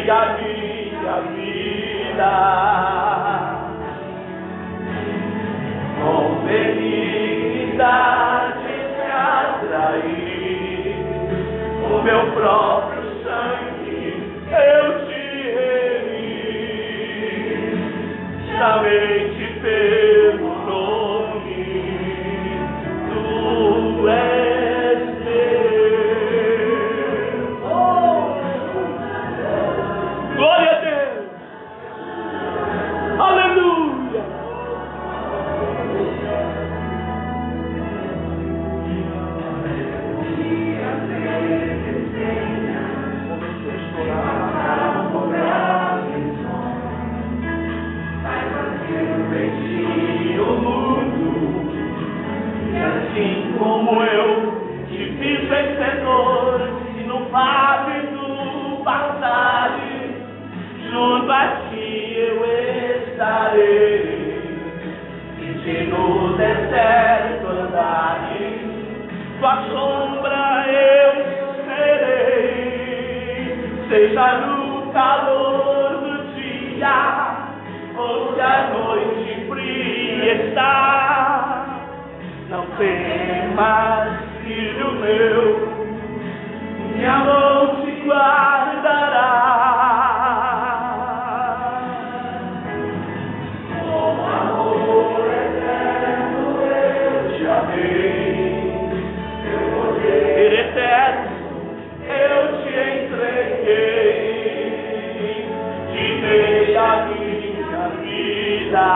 dei a minha vida. Com benignidade me atraí, o meu próprio sangue eu te remi, chamei-te pelo nome, tu és meu. Glória a Deus, aleluia. Assim como eu te fiz vencedor, e no vale do passares, junto a ti eu estarei, e se no deserto andares, tua sombra eu serei, seja no calor do dia, ou se a noite fria está. Não temas, filho meu, minha mão te guardará. Com amor eterno eu te amei, teu poder eterno eu te entreguei, te dei a minha vida.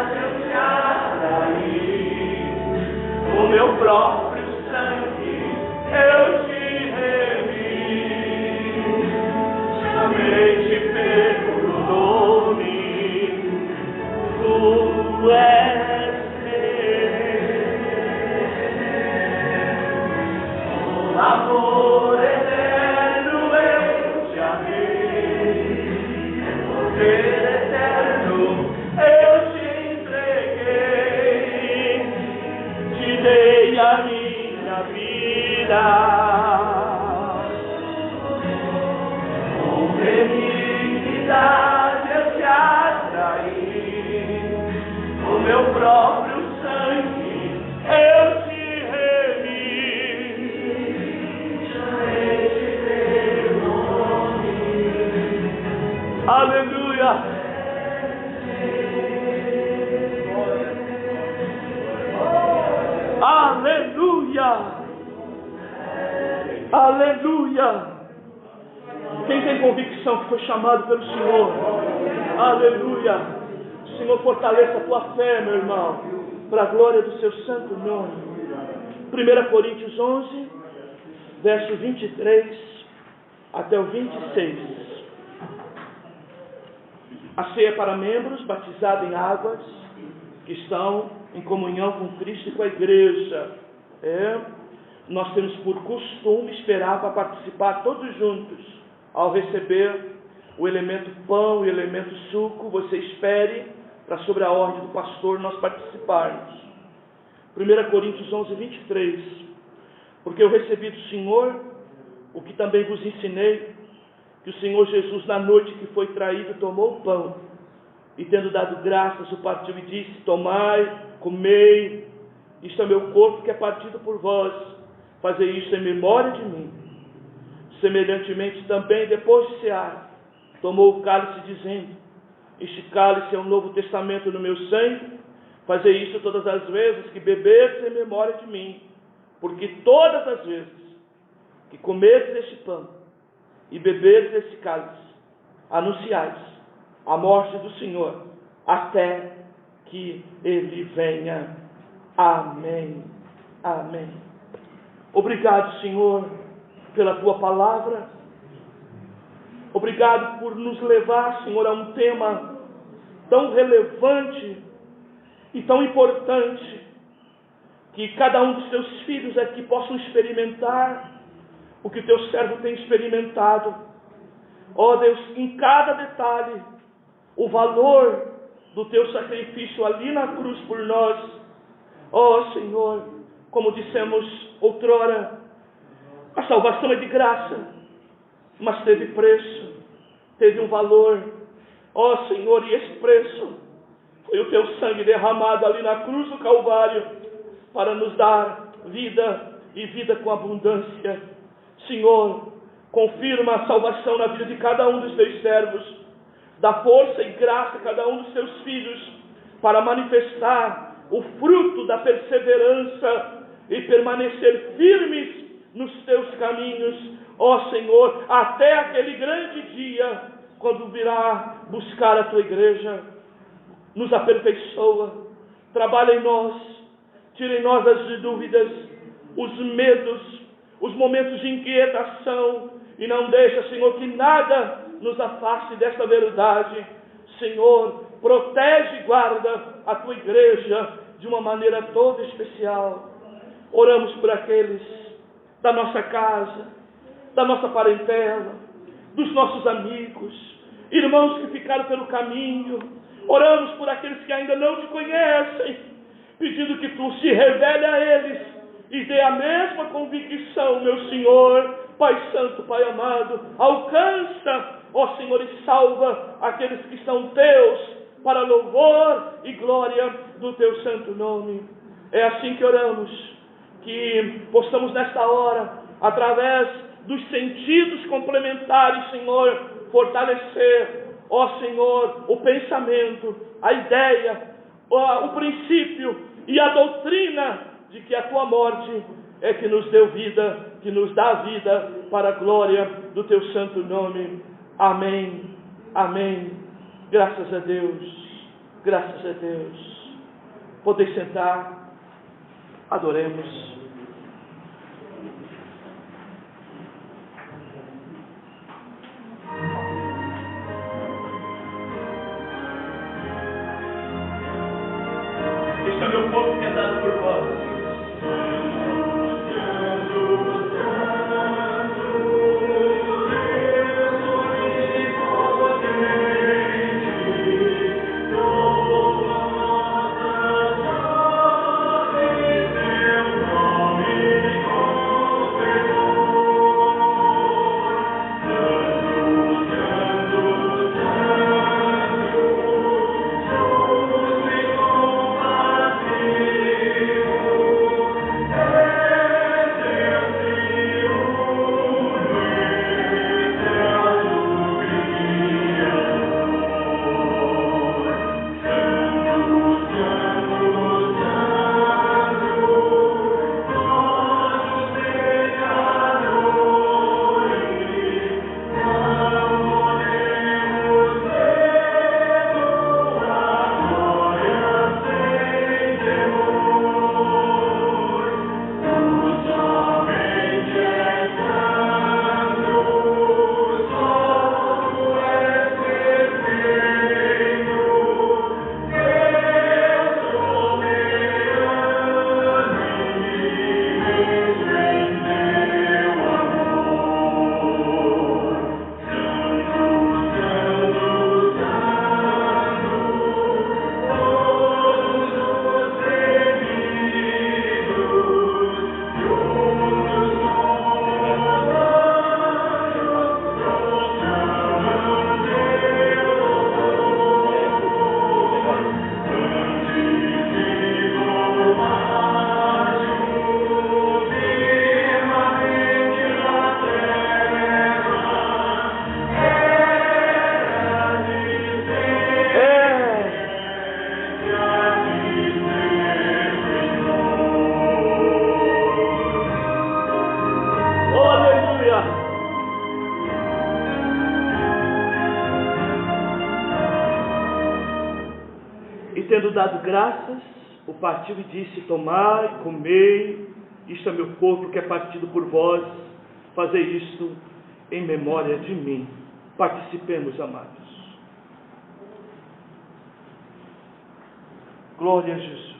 Eu te atraí, o meu próprio sangue eu te remi, chamei-te pelo nome, tu és meu. Com amor eterno eu te amei, poder eterno eu te entreguei, te dei a minha vida. Com benignidade eu te atraí, o meu próprio sangue eu te remi, chamei-te pelo nome. Aleluia. Aleluia! Aleluia! Quem tem convicção que foi chamado pelo Senhor? Aleluia! O Senhor fortaleça a tua fé, meu irmão, para a glória do seu santo nome. 1 Coríntios 11, verso 23 até o 26. A ceia para membros batizados em águas que estão em comunhão com Cristo e com a igreja. Nós temos por costume esperar para participar todos juntos. Ao receber o elemento pão e o elemento suco, você espere para, sobre a ordem do pastor, nós participarmos. 1 Coríntios 11, 23. Porque eu recebi do Senhor o que também vos ensinei, que o Senhor Jesus, na noite que foi traído, tomou o pão, e tendo dado graças, o partiu e disse: tomai, comei, isto é meu corpo que é partido por vós, fazei isto em memória de mim. Semelhantemente também, depois de cear, tomou o cálice, dizendo: este cálice é um novo testamento no meu sangue, fazei isto todas as vezes que beberdes em memória de mim, porque todas as vezes que comerdes este pão e beberdes este cálice, anunciais a morte do Senhor, até que Ele venha. Amém. Amém. Obrigado, Senhor, pela Tua palavra. Obrigado por nos levar, Senhor, a um tema tão relevante e tão importante, que cada um dos Teus filhos aqui possam experimentar o que o Teu servo tem experimentado. Ó Deus, em cada detalhe, o valor do Teu sacrifício ali na cruz por nós. Ó Senhor, como dissemos outrora, a salvação é de graça, mas teve preço, teve um valor. Ó Senhor, e esse preço foi o teu sangue derramado ali na cruz do Calvário para nos dar vida e vida com abundância. Senhor, confirma a salvação na vida de cada um dos teus servos, dá força e graça a cada um dos teus filhos para manifestar o fruto da perseverança e permanecer firmes nos teus caminhos, ó Senhor, até aquele grande dia, quando virá buscar a tua igreja. Nos aperfeiçoa, trabalha em nós, tira em nós as dúvidas, os medos, os momentos de inquietação, e não deixa, Senhor, que nada nos afaste desta verdade. Senhor, protege e guarda a tua igreja de uma maneira toda especial. Oramos por aqueles da nossa casa, da nossa parentela, dos nossos amigos, irmãos que ficaram pelo caminho. Oramos por aqueles que ainda não te conhecem, pedindo que tu se revele a eles e dê a mesma convicção, meu Senhor, Pai Santo, Pai amado. Alcança, ó Senhor, e salva aqueles que são teus, para louvor e glória do teu santo nome. É assim que oramos, que possamos nesta hora, através dos sentidos complementares, Senhor, fortalecer, ó Senhor, o pensamento, a ideia, o princípio e a doutrina de que a tua morte é que nos deu vida, que nos dá vida para a glória do teu santo nome. Amém. Amém. Graças a Deus. Graças a Deus. Podem sentar. Adoremos. Este é meu povo que é dado por vós. Tendo dado graças, o partiu e disse: tomai, comei, isto é meu corpo que é partido por vós, fazei isto em memória de mim. Participemos, amados. Glória a Jesus.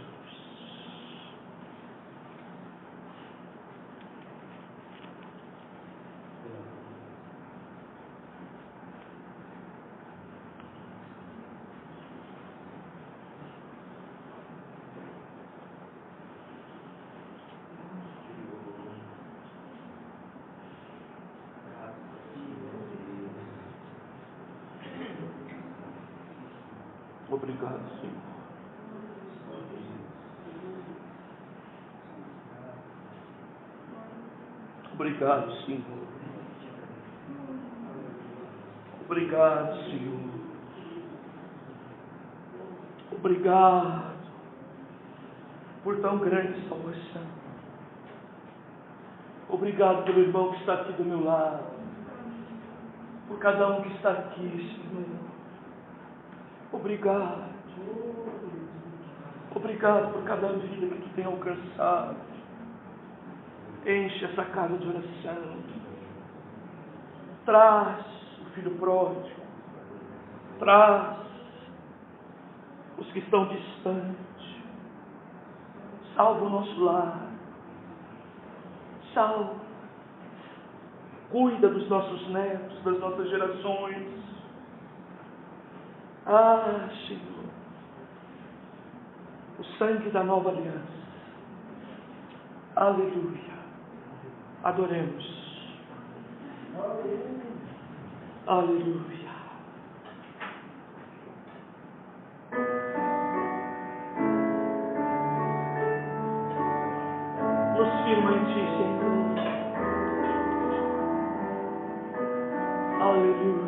Obrigado, Senhor. Obrigado, Senhor. Obrigado, Senhor. Obrigado por tão grande salvação. Obrigado pelo irmão que está aqui do meu lado. Por cada um que está aqui, Senhor. Obrigado. Obrigado por cada vida que tu tem alcançado. Enche essa casa de oração. Traz o filho pródigo. Traz os que estão distantes. Salva o nosso lar. Salva. Cuida dos nossos netos, das nossas gerações. Ah, Senhor. O sangue da nova aliança. Aleluia. Adoremos. Aleluia. Nos firma em Ti, Senhor. Aleluia.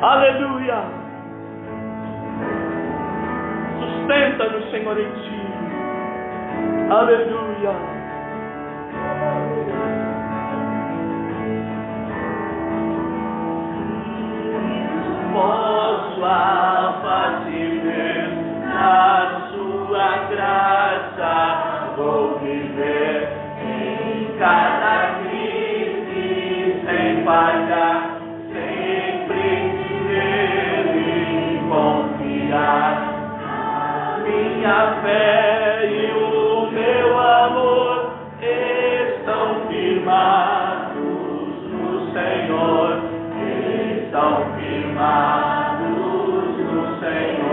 Aleluia. Sustenta-nos, Senhor, em Ti. Aleluia. Posso fazer na Sua graça, vou viver em cada crise sem falhar. Minha fé e o meu amor estão firmados no Senhor, estão firmados no Senhor.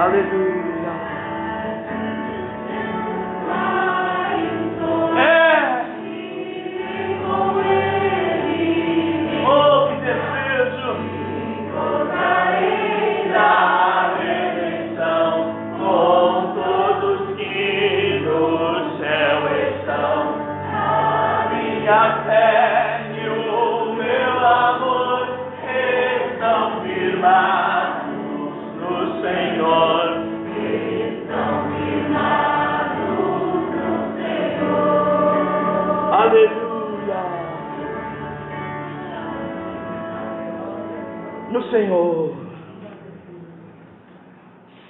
Aleluia. Oh, que desejo. Na redenção, com todos que no céu estão. A minha fé e o meu amor estão firmados no Senhor. Aleluia. No Senhor.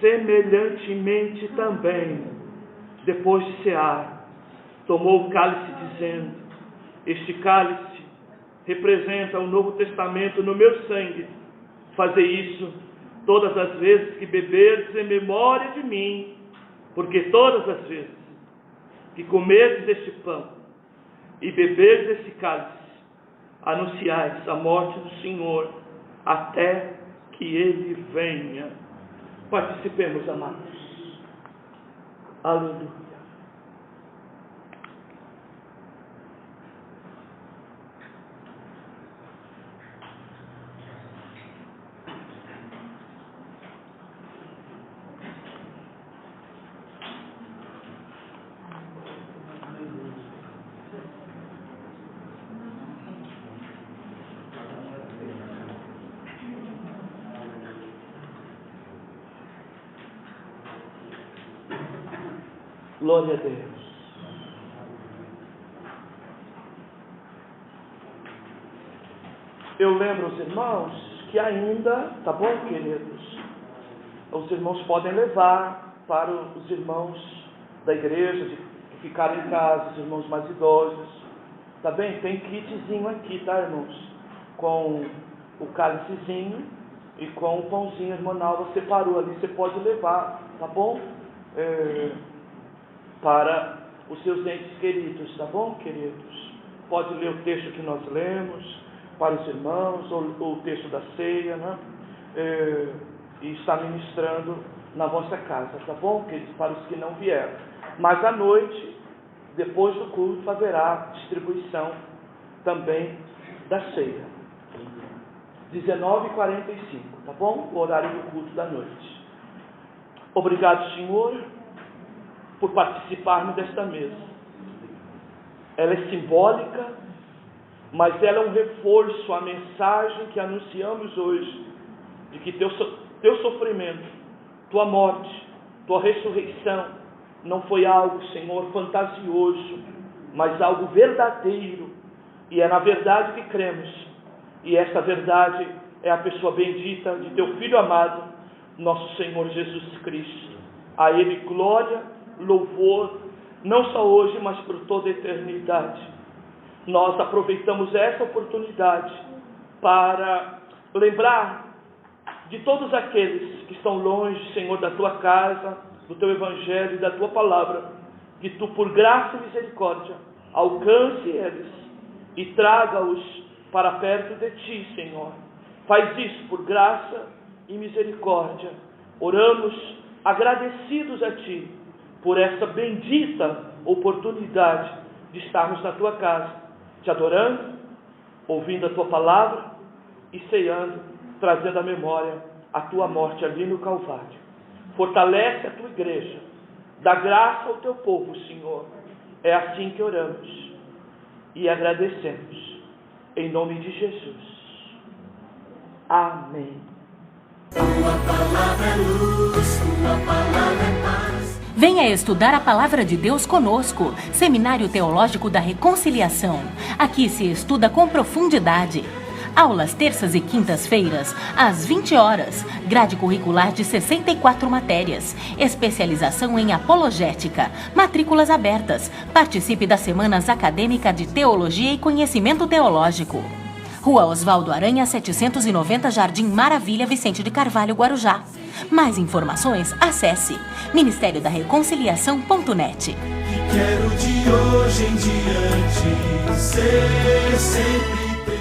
Semelhantemente também, depois de cear, tomou o cálice dizendo: este cálice representa o Novo Testamento no meu sangue. Fazei isso todas as vezes que beberdes em memória de mim, porque todas as vezes que comerdes este pão e beberdes este cálice, anunciais a morte do Senhor até que Ele venha. Participemos, amados. Aleluia. Glória a Deus. Eu lembro os irmãos que ainda, tá bom, queridos? Os irmãos podem levar para os irmãos da igreja, que ficarem em casa, os irmãos mais idosos. Tá bem? Tem kitzinho aqui, tá, irmãos? Com o cálicezinho e com o pãozinho, a irmã Nalva separou ali, você pode levar, tá bom? Para os seus entes queridos, tá bom, queridos? Pode ler o texto que nós lemos para os irmãos, ou o texto da ceia, né? E está ministrando na vossa casa, tá bom, queridos? Para os que não vieram. Mas à noite, depois do culto, haverá distribuição também da ceia. 19h45, tá bom? O horário do culto da noite. Obrigado, Senhor, por participarmos desta mesa. Ela é simbólica, mas ela é um reforço à mensagem que anunciamos hoje, de que teu sofrimento, tua morte, tua ressurreição, não foi algo, Senhor, fantasioso, mas algo verdadeiro, e é na verdade que cremos, e essa verdade é a pessoa bendita de teu Filho amado, nosso Senhor Jesus Cristo. A Ele glória, louvor, não só hoje, mas por toda a eternidade. Nós aproveitamos essa oportunidade para lembrar de todos aqueles que estão longe, Senhor, da tua casa, do teu evangelho e da tua palavra, que tu, por graça e misericórdia, alcance eles e traga-os para perto de ti, Senhor. Faz isso por graça e misericórdia. Oramos agradecidos a ti por essa bendita oportunidade de estarmos na tua casa, te adorando, ouvindo a tua palavra e ceando, trazendo à memória a tua morte ali no Calvário. Fortalece a tua igreja, dá graça ao teu povo, Senhor. É assim que oramos e agradecemos, em nome de Jesus. Amém. Tua palavra é luz, tua palavra é paz. Venha estudar a Palavra de Deus conosco, Seminário Teológico da Reconciliação. Aqui se estuda com profundidade. Aulas terças e quintas-feiras, às 20 horas. Grade curricular de 64 matérias. Especialização em apologética. Matrículas abertas. Participe das Semanas Acadêmica de Teologia e Conhecimento Teológico. Rua Osvaldo Aranha, 790, Jardim Maravilha, Vicente de Carvalho, Guarujá. Mais informações, acesse ministériodareconciliação.net. Quero de hoje em diante ser sempre